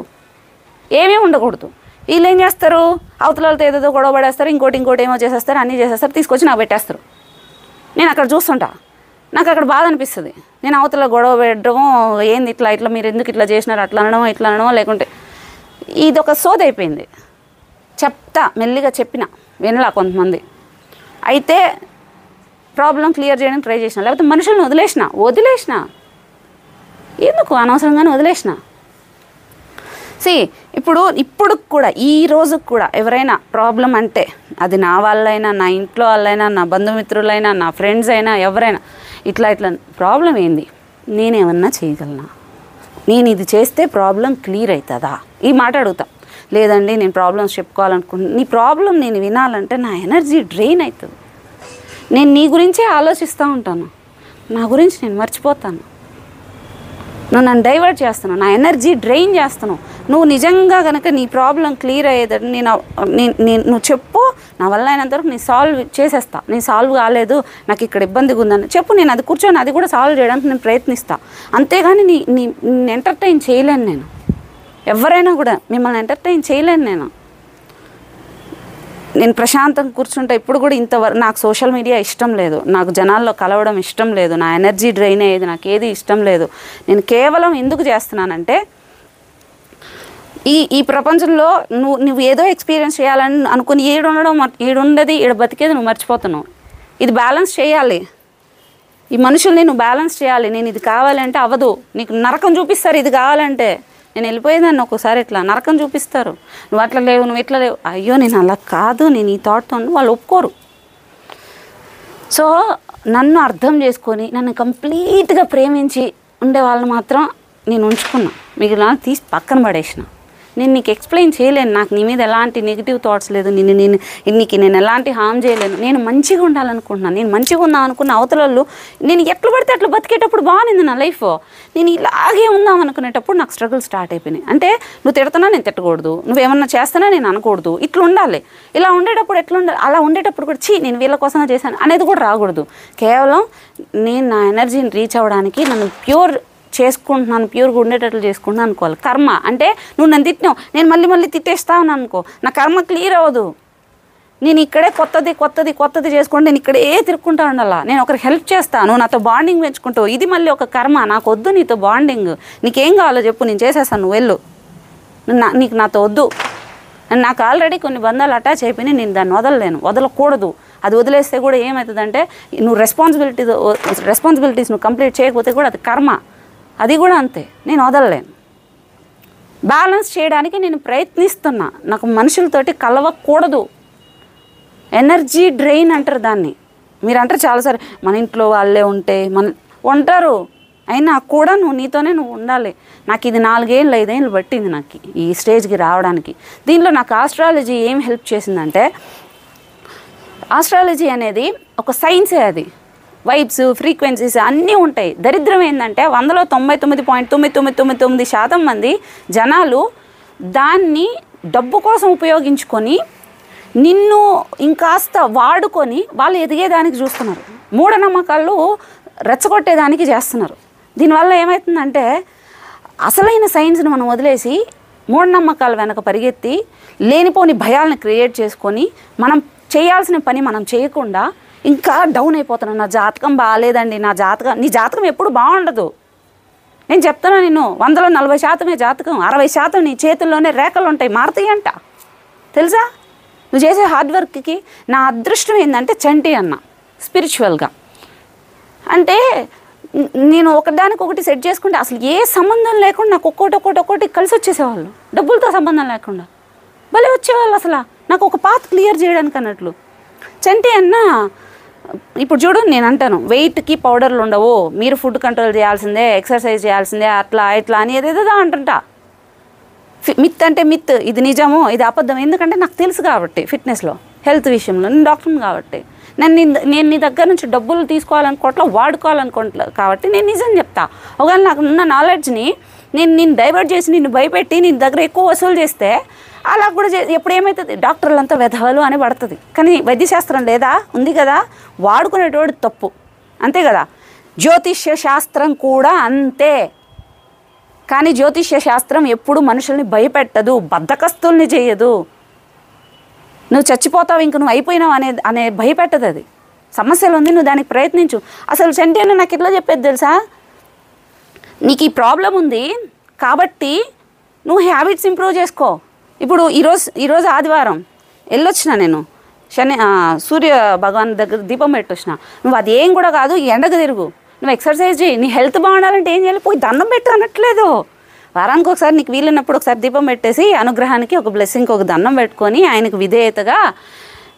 ఏమీ ఉండకూడదు. వీళ్ళు ఏం చేస్తారు, అవతలతో ఏదేదో గొడవ పడేస్తారు, ఇంకోటి ఏమో చేసేస్తారు, అన్నీ చేసేస్తారు, తీసుకొచ్చి నాకు పెట్టేస్తారు. నేను అక్కడ చూస్తుంటా, నాకు అక్కడ బాధ అనిపిస్తుంది. నేను అవతల గొడవ పెట్టడమో, ఏంది ఇట్లా మీరు ఎందుకు ఇట్లా చేసినారు, అట్లా అనడమో లేకుంటే ఇదొక సోది అయిపోయింది. మెల్లిగా చెప్పిన వినలా కొంతమంది. అయితే ప్రాబ్లం క్లియర్ చేయడానికి ట్రై చేసిన, లేకపోతే మనుషులను వదిలేసిన, ఎందుకు అనవసరంగానే వదిలేసిన. ఇప్పుడు కూడా ఈ రోజుకి కూడా ఎవరైనా ప్రాబ్లం అంటే అది నా వాళ్ళైనా, నా ఇంట్లో వాళ్ళైనా, నా బంధుమిత్రులైనా, నా ఫ్రెండ్స్ అయినా, ఎవరైనా ఇట్లా ప్రాబ్లం ఏంది, నేనేమన్నా చేయగలనా, నేను ఇది చేస్తే ప్రాబ్లం క్లియర్ అవుతుందా, ఈ మాట అడుగుతా. లేదండి నేను ప్రాబ్లమ్స్ చెప్పుకోవాలనుకుంటున్నాను, నీ ప్రాబ్లం నేను వినాలంటే నా ఎనర్జీ డ్రైన్ అవుతుంది. నేను నీ గురించే ఆలోచిస్తూ ఉంటాను, నా గురించి నేను మర్చిపోతాను, నువ్వు నన్ను డైవర్ట్ చేస్తున్నావు, నా ఎనర్జీ డ్రైన్ చేస్తున్నావు. నువ్వు నిజంగా కనుక నీ ప్రాబ్లం క్లియర్ అయ్యేదని నువ్వు చెప్పు, నా వల్ల అయినంతవరకు నేను సాల్వ్ చేసేస్తా. నేను సాల్వ్ కాలేదు, నాకు ఇక్కడ ఇబ్బందిగా ఉందని చెప్పు, నేను అది కూర్చొని అది కూడా సాల్వ్ చేయడానికి నేను ప్రయత్నిస్తాను. అంతేగాని నేను ఎంటర్టైన్ చేయలేను. నేను ఎవరైనా కూడా మిమ్మల్ని ఎంటర్టైన్ చేయలేను. నేను ప్రశాంతంగా కూర్చుంటే ఇప్పుడు కూడా ఇంతవరకు నాకు సోషల్ మీడియా ఇష్టం లేదు, నాకు జనాల్లో కలవడం ఇష్టం లేదు, నా ఎనర్జీ డ్రైన్ అయ్యేది నాకు ఏది ఇష్టం లేదు. నేను కేవలం ఎందుకు చేస్తున్నానంటే ఈ ప్రపంచంలో నువ్వు ఏదో ఎక్స్పీరియన్స్ చేయాలని అనుకుని ఈడుండది ఈడ బతికేది నువ్వు మర్చిపోతున్నావు. ఇది బ్యాలెన్స్ చేయాలి, ఈ మనుషుల్ని నువ్వు బ్యాలెన్స్ చేయాలి. నేను ఇది కావాలంటే అవ్వదు, నీకు నరకం చూపిస్తారు. ఇది కావాలంటే నేను వెళ్ళిపోయేదాన్ని ఒక్కోసారి ఇట్లా నరకం చూపిస్తారు, నువ్వు అట్లా లేవు, నువ్వు ఇట్లా లేవు. అయ్యో నేను అలా కాదు, నేను ఈ థాట్తో వాళ్ళు ఒప్పుకోరు. సో నన్ను అర్థం చేసుకొని నన్ను కంప్లీట్గా ప్రేమించి ఉండే వాళ్ళు మాత్రం నేను ఉంచుకున్నా, మిగిలిన తీసి పక్కన పడేసిన. నేను నీకు ఎక్స్ప్లెయిన్ చేయలేను, నాకు నీ మీద ఎలాంటి నెగిటివ్ థాట్స్ లేదు, నీకు నేను ఎలాంటి హామ్ చేయలేను. నేను మంచిగా ఉండాలనుకుంటున్నాను, నేను మంచిగా ఉందాం అనుకున్న అవతలలో నేను ఎట్లా పడితే అట్లా బతికేటప్పుడు బాగుంది నా లైఫ్. నేను ఇలాగే ఉందాం అనుకునేటప్పుడు నాకు స్ట్రగుల్ స్టార్ట్ అయిపోయినాయి. అంటే నువ్వు తిడుతున్నా నేను తిట్టకూడదు, నువ్వేమన్నా చేస్తున్నా నేను అనకూడదు, ఇట్లా ఉండాలి. ఇలా ఉండేటప్పుడు ఎట్లా ఉండాలి, అలా ఉండేటప్పుడు కూడా నేను వీళ్ళ కోసమే చేశాను అనేది కూడా రాకూడదు. కేవలం నేను నా ఎనర్జీని రీచ్ అవ్వడానికి నన్ను చేసుకుంటున్నాను, ప్యూర్గా ఉండేటట్లు చేసుకుంటున్నాను అనుకోవాలి. కర్మ అంటే నువ్వు నన్ను తిట్టినావు, నేను మళ్ళీ తిట్టేస్తాను అనుకో, నా కర్మ క్లియర్ అవ్వదు. నేను ఇక్కడే కొత్తది చేసుకుంటే నేను ఇక్కడే తిరుక్కుంటా ఉండాలా. నేను ఒకరికి హెల్ప్ చేస్తాను, నాతో బాండింగ్ పెంచుకుంటావు, ఇది మళ్ళీ ఒక కర్మ. నాకు వద్దు నీతో బాండింగ్, నీకేం కావాలో చెప్పు, నేను చేసేస్తాను, నువ్వు వెళ్ళు, నీకు నాతో వద్దు. నాకు ఆల్రెడీ కొన్ని బంధాలు అటాచ్ అయిపోయినాయి, నేను దాన్ని వదలకూడదు. అది వదిలేస్తే కూడా ఏమవుతుందంటే నువ్వు రెస్పాన్సిబిలిటీస్ నువ్వు కంప్లీట్ చేయకపోతే కూడా అది కర్మ, అది కూడా అంతే, నేను వదలలేను. బ్యాలెన్స్ చేయడానికి నేను ప్రయత్నిస్తున్నా, నాకు మనుషులతోటి కలవకూడదు. ఎనర్జీ డ్రైన్ అంటారు దాన్ని. మీరు అంటారు చాలాసారి మన ఇంట్లో వాళ్ళే ఉంటే ఉంటారు, అయినా కూడా నీతోనే నువ్వు ఉండాలి. నాకు ఇది 4 ఏళ్ళు 5 ఏళ్ళు పట్టింది నాకు ఈ స్టేజ్కి రావడానికి. దీనిలో నాకు ఆస్ట్రాలజీ ఏం హెల్ప్ చేసిందంటే, ఆస్ట్రాలజీ అనేది ఒక సైన్సే. అది వైబ్స్, ఫ్రీక్వెన్సీస్ అన్నీ ఉంటాయి. దరిద్రం ఏంటంటే 100లో 99.9999% మంది జనాలు దాన్ని డబ్బు కోసం ఉపయోగించుకొని నిన్ను ఇంకాస్త వాడుకొని వాళ్ళు ఎదిగేదానికి చూస్తున్నారు, మూఢనమ్మకాలు రెచ్చగొట్టేదానికి చేస్తున్నారు. దీనివల్ల ఏమవుతుందంటే అసలైన సైన్స్ని మనం వదిలేసి మూఢనమ్మకాల వెనక పరిగెత్తి లేనిపోని భయాలను క్రియేట్ చేసుకొని మనం చేయాల్సిన పని మనం చేయకుండా ఇంకా డౌన్ అయిపోతున్నాను. నా జాతకం బాగాలేదండి, నీ జాతకం ఎప్పుడు బాగుండదు. నేను చెప్తున్నా, నేను 100లో 40% జాతకం, 60% నీ చేతుల్లోనే రేఖలు ఉంటాయి, మారుతాయంట తెలుసా. నువ్వు చేసే హార్డ్ వర్క్కి నా అదృష్టం ఏంటంటే చంటి అన్న స్పిరిచువల్గా అంటే నేను ఒకదానికొకటి సెట్ చేసుకుంటే అసలు ఏ సంబంధం లేకుండా నాకు ఒక్కొక్కటి కలిసి వచ్చేసేవాళ్ళు, డబ్బులతో సంబంధం లేకుండా భలే వచ్చేవాళ్ళు. అసలు నాకు ఒక పాత్ క్లియర్ చేయడానికి అన్నట్లు. చంటి అన్న ఇప్పుడు చూడు, నేను అంటాను వెయిట్కి పౌడర్లు ఉండవు, మీరు ఫుడ్ కంట్రోల్ చేయాల్సిందే, ఎక్సర్సైజ్ చేయాల్సిందే, అట్లా ఇట్లా అని ఏదేదో అంటుంటా. మిత్ అంటే మిత్, ఇది నిజము ఇది అబద్ధం. ఎందుకంటే నాకు తెలుసు కాబట్టి, ఫిట్నెస్లో హెల్త్ విషయంలో నేను డాక్టర్ని కాబట్టి, నేను నీ దగ్గర నుంచి డబ్బులు తీసుకోవాలనుకోవట్లా, వాడుకోవాలనుకోవట్లే కాబట్టి నేను నిజం చెప్తా. ఒకవేళ నాకు ఉన్న నాలెడ్జ్ని నేను డైవర్ట్ చేసి నిన్ను భయపెట్టి నీ దగ్గర ఎక్కువ వసూలు చేస్తే అలా కూడా ఎప్పుడు ఏమవుతుంది, డాక్టర్లంతా వెధవలు అని పడుతుంది. కానీ వైద్యశాస్త్రం లేదా, ఉంది కదా, వాడుకునేటోడు తప్పు, అంతే కదా. జ్యోతిష్య శాస్త్రం కూడా అంతే. కానీ జ్యోతిష్య శాస్త్రం ఎప్పుడు మనుషుల్ని భయపెట్టదు, బద్ధకస్తుల్ని చేయదు. నువ్వు చచ్చిపోతావు, ఇంక నువ్వు అయిపోయినావు అనే భయపెట్టదు. అది సమస్యలు ఉంది, నువ్వు దానికి ప్రయత్నించు. అసలు చంటి అని నాకు ఎట్లా చెప్పేది తెలుసా, నీకు ఈ ప్రాబ్లం ఉంది కాబట్టి నువ్వు హ్యాబిట్స్ ఇంప్రూవ్ చేసుకో. ఇప్పుడు ఈరోజు ఆదివారం వెళ్ళొచ్చిన నేను సూర్య భగవాన్ దగ్గర దీపం పెట్టొచ్చిన. నువ్వు అది ఏం కూడా కాదు, ఎండకు తిరుగు, నువ్వు ఎక్సర్సైజ్ చేయి, నీ హెల్త్ బాగుండాలంటే ఏం చేయాలి, పోయి దండం పెట్టు అనట్లేదు. వారానికి ఒకసారి నీకు వీలున్నప్పుడు ఒకసారి దీపం పెట్టేసి అనుగ్రహానికి ఒక బ్లెస్సింగ్కి ఒక దండం పెట్టుకొని ఆయనకు విధేయతగా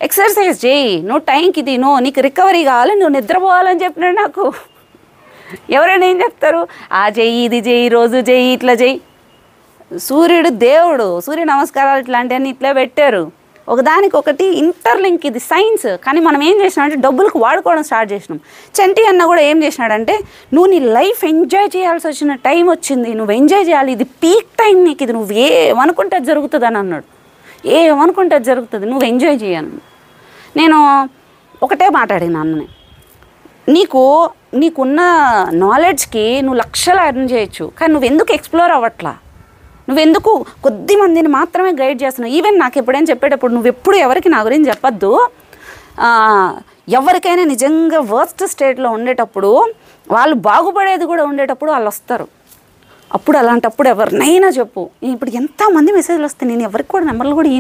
ఎక్సర్సైజ్ చేయి. నువ్వు టైంకి తిను, నీకు రికవరీ కావాలి, నువ్వు నిద్రపోవాలని చెప్పినాడు నాకు. ఎవరైనా ఏం చెప్తారు, ఆ చెయ్యి ఇది చెయ్యి, రోజు చెయ్యి, ఇట్లా చెయ్యి. సూర్యుడు దేవుడు, సూర్య నమస్కారాలు ఇట్లాంటివన్నీ ఇట్లా పెట్టారు. ఒకదానికొకటి ఇంటర్లింక్, ఇది సైన్స్. కానీ మనం ఏం చేసినామంటే డబ్బులకు వాడుకోవడం స్టార్ట్ చేసినాం. చంటి అన్న కూడా ఏం చేసినాడంటే, నువ్వు నీ లైఫ్ ఎంజాయ్ చేయాల్సి వచ్చిన టైం వచ్చింది, నువ్వు ఎంజాయ్ చేయాలి, ఇది పీక్ టైం నీకు, ఇది నువ్వు ఏమనుకుంటే అది జరుగుతుంది అని అన్నాడు. ఏమనుకుంటే అది జరుగుతుంది, నువ్వు ఎంజాయ్ చేయను. నేను ఒకటే మాట్లాడిన అన్నని, నీకున్న నాలెడ్జ్కి నువ్వు లక్షలు ఎర్న్ చేయొచ్చు, కానీ నువ్వు ఎందుకు ఎక్స్ప్లోర్ అవ్వట్లా, నువ్వెందుకు కొద్ది మందిని మాత్రమే గైడ్ చేస్తున్నావు. ఈవెన్ నాకు ఎప్పుడైనా చెప్పేటప్పుడు నువ్వు ఎప్పుడు ఎవరికి నా గురించి చెప్పొద్దు, ఎవరికైనా నిజంగా వర్స్ట్ స్టేట్లో ఉండేటప్పుడు, వాళ్ళు బాగుపడేది కూడా ఉండేటప్పుడు వాళ్ళు వస్తారు. అప్పుడు అలాంటప్పుడు ఎవరినైనా చెప్పు. ఇప్పుడు ఎంతమంది మెసేజ్లు వస్తాయి, నేను ఎవరికి కూడా నెంబర్లు కూడా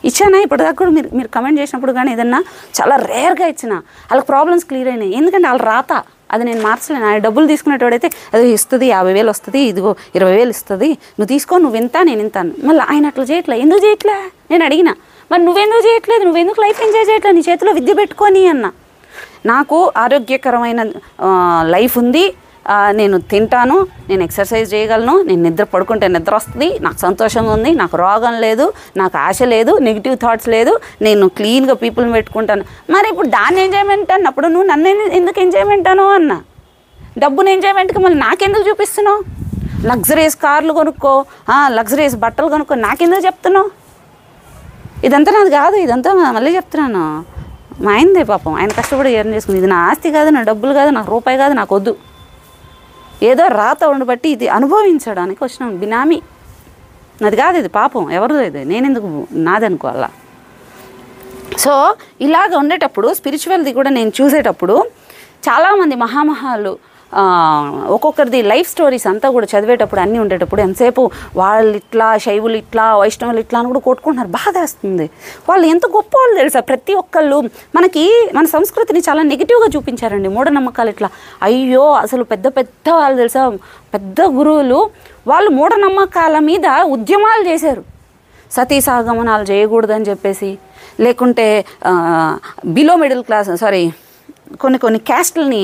ఇచ్చానా ఇప్పటిదాకా కూడా. మీరు కమెంట్ చేసినప్పుడు కానీ ఏదన్నా చాలా రేర్గా ఇచ్చిన వాళ్ళకి ప్రాబ్లమ్స్ క్లియర్ అయినాయి. ఎందుకంటే వాళ్ళు రాత అది నేను మార్చలేను. ఆయన డబ్బులు తీసుకునేటోడైతే అది ఇస్తుంది, 50,000 వస్తుంది, ఇదిగో 20,000 ఇస్తుంది, నువ్వు తీసుకో, నువ్వు ఇంత నేను ఇంతాను. మళ్ళీ ఆయన అట్లా చేయట్లే. ఎందుకు చేయట్లే నేను అడిగిన, మరి నువ్వెందుకు చేయట్లేదు, నువ్వెందుకు లైఫ్ ఎంజాయ్ చేయట్లేదు, నీ చేతిలో విద్య పెట్టుకొని అన్న. నాకు ఆరోగ్యకరమైన లైఫ్ ఉంది, నేను తింటాను, నేను ఎక్సర్సైజ్ చేయగలను, నేను నిద్ర పడుకుంటే నిద్ర వస్తుంది, నాకు సంతోషంగా ఉంది, నాకు రోగం లేదు, నాకు ఆశ లేదు, నెగిటివ్ థాట్స్ లేదు, నేను క్లీన్గా పీపుల్ని పెట్టుకుంటాను. మరి ఇప్పుడు దాన్ని ఎంజాయ్మెంట్ అన్నప్పుడు నువ్వు నన్ను ఎందుకు ఎంజాయ్మెంట్ అను అన్న. డబ్బుని ఎంజాయ్మెంట్కి మళ్ళీ నాకెందుకు చూపిస్తున్నావు? లగ్జరీస్ కార్లు కొనుక్కో, లగ్జరీస్ బట్టలు కొనుక్కో, నాకెందుకు చెప్తున్నావు? ఇదంతా నాది కాదు, ఇదంతా మళ్ళీ చెప్తున్నాను మా ఆయనదే. పాపం ఆయన కష్టపడి ఎర్న్ చేసుకుంది. ఇది నా ఆస్తి కాదు, నా డబ్బులు కాదు, నాకు రూపాయి కాదు, నాకు వద్దు. ఏదో రాత ఉండబట్టి ఇది అనుభవించడానికి వచ్చినాం. బినామీ అది కాదు, ఇది పాపం ఎవరిదో, ఇది నేనెందుకు నాది అనుకోవాలా. సో ఇలాగ ఉండేటప్పుడు స్పిరిచువల్ది కూడా నేను చూసేటప్పుడు చాలామంది మహామహాలు ఒక్కొక్కరిది లైఫ్ స్టోరీస్ అంతా కూడా చదివేటప్పుడు అన్నీ ఉండేటప్పుడు ఎంతసేపు వాళ్ళు ఇట్లా, శైవులు ఇట్లా, వైష్ణవులు ఇట్లా అని కూడా కొట్టుకుంటున్నారు. బాధ వేస్తుంది. వాళ్ళు ఎంత గొప్ప వాళ్ళు తెలుసా. ప్రతి ఒక్కళ్ళు మన సంస్కృతిని చాలా నెగిటివ్గా చూపించారండి. మూఢనమ్మకాలు ఇట్లా, అయ్యో అసలు పెద్ద పెద్ద వాళ్ళు తెలుసా, పెద్ద గురువులు, వాళ్ళు మూఢనమ్మకాల మీద ఉద్యమాలు చేశారు. సతీ సహగమనాలు చేయకూడదని చెప్పేసి, లేకుంటే బిలో మిడిల్ క్లాస్ కొన్ని క్యాస్ట్లని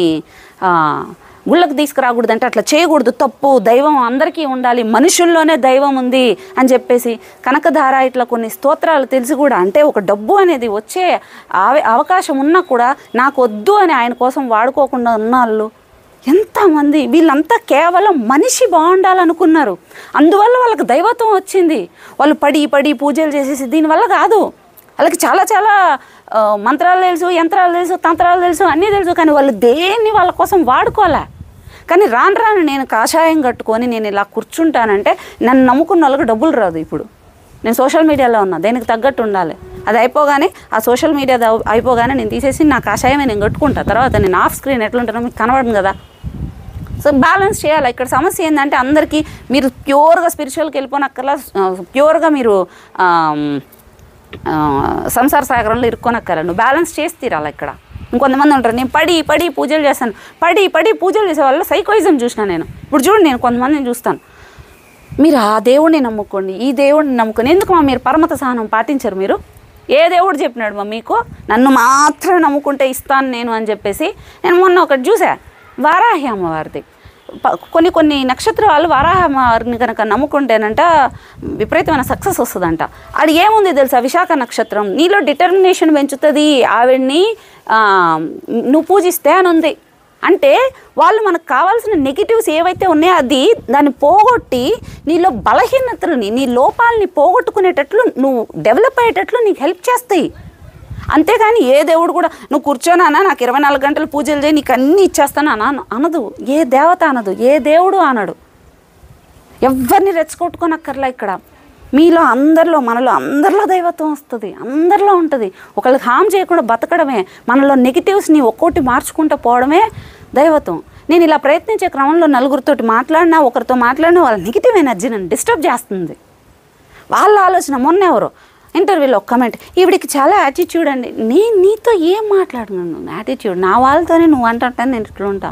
గుళ్ళకు తీసుకురాకూడదంటే అట్లా చేయకూడదు, తప్పు, దైవం అందరికీ ఉండాలి, మనుషుల్లోనే దైవం ఉంది అని చెప్పేసి కనకధార ఇట్లా కొన్ని స్తోత్రాలు తెలిసి కూడా, అంటే ఒక డబ్బు అనేది వచ్చే అవకాశం ఉన్నా కూడా నాకు వద్దు అని ఆయన కోసం వాడుకోకుండా ఉన్న వాళ్ళు ఎంతమంది. వీళ్ళంతా కేవలం మనిషి బాగుండాలనుకున్నారు, అందువల్ల వాళ్ళకి దైవత్వం వచ్చింది. వాళ్ళు పడి పూజలు చేసేసి దీనివల్ల కాదు. వాళ్ళకి చాలా చాలా మంత్రాలు తెలుసు, యంత్రాలు తెలుసు, తంత్రాలు తెలుసు, అన్నీ తెలుసు, కానీ వాళ్ళు దేన్ని వాళ్ళ కోసం వాడుకోలే. కానీ రాను నేను కాషాయం కట్టుకొని నేను ఇలా కూర్చుంటానంటే నన్ను నమ్ముకున్న వాళ్ళకి డబ్బులు రాదు. ఇప్పుడు నేను సోషల్ మీడియాలో ఉన్నా, దేనికి తగ్గట్టు ఉండాలి. అది అయిపోగానే, ఆ సోషల్ మీడియా అయిపోగానే నేను తీసేసి నా కాషాయమే నేను కట్టుకుంటా. తర్వాత నేను ఆఫ్ స్క్రీన్ ఎట్లుంటానో మీకు కనబడను కదా. సో బ్యాలెన్స్ చేయాలి. ఇక్కడ సమస్య ఏంటంటే అందరికీ మీరు ప్యూర్గా స్పిరిచువల్కి వెళ్ళిపోనక్కర్లా, ప్యూర్గా మీరు సంసార సాగరంలో ఇరుక్కోనక్కర్లా, నువ్వు బ్యాలెన్స్ చేసి తీరాలి. ఇక్కడ ఇంకొంతమంది ఉంటారు, నేను పడి పూజలు చేస్తాను, పడి పూజలు చేసే వాళ్ళు సైకోయిజం చూసిన నేను. ఇప్పుడు చూడండి, నేను కొంతమందిని చూస్తాను, మీరు ఆ దేవుడిని నమ్ముకోండి, ఈ దేవుడిని నమ్ముకోండి, ఎందుకు మీరు పరమత సహనం పాటించరు? మీరు ఏ దేవుడు చెప్పినాడు మీకు నన్ను మాత్రం నమ్ముకుంటే ఇస్తాను నేను అని చెప్పేసి? నేను మొన్న ఒకటి చూసా, వారాహి అమ్మవారిది. కొన్ని నక్షత్రాలు వారాహి అమ్మవారిని కనుక నమ్ముకుంటేనంట విపరీతమైన సక్సెస్ వస్తుందంట. అది ఏముంది తెలుసా, విశాఖ నక్షత్రం నీలో డిటర్మినేషన్ పెంచుతుంది, ఆవిడ్ని నువ్వు పూజిస్తే అని ఉంది. అంటే వాళ్ళు మనకు కావాల్సిన నెగిటివ్స్ ఏవైతే ఉన్నాయో దాన్ని పోగొట్టి నీలో బలహీనతలని, నీ లోపాలని పోగొట్టుకునేటట్లు, నువ్వు డెవలప్ అయ్యేటట్లు నీకు హెల్ప్ చేస్తాయి. అంతేగాని ఏ దేవుడు కూడా నువ్వు కూర్చోనానా నాకు 24 గంటలు పూజలు చేయి నీకు అన్నీ ఇచ్చేస్తాను అనదు. ఏ దేవత అనదు, ఏ దేవుడు అనడు. ఎవరిని రెచ్చగొట్టుకోనక్కర్లా. ఇక్కడ మీలో మనలో అందరిలో దైవత్వం వస్తుంది, అందరిలో ఉంటుంది. ఒకళ్ళకి హామ్ చేయకుండా బతకడమే, మనలో నెగిటివ్స్ని ఒక్కోటి మార్చుకుంటూ పోవడమే దైవత్వం. నేను ఇలా ప్రయత్నించే క్రమంలో నలుగురితోటి మాట్లాడినా, ఒకరితో మాట్లాడినా వాళ్ళ నెగిటివ్ ఎనర్జీ నన్ను డిస్టర్బ్ చేస్తుంది. వాళ్ళ ఆలోచన, మొన్న ఎవరో ఇంటర్వ్యూలో ఒక కమెంట్, ఈవిడికి చాలా యాటిట్యూడ్ అండి. నేను నీతో ఏం మాట్లాడుతున్నాను? యాటిట్యూడ్ నా వాళ్ళతోనే నువ్వు అంటాను, నేను ఇట్లా ఉంటా.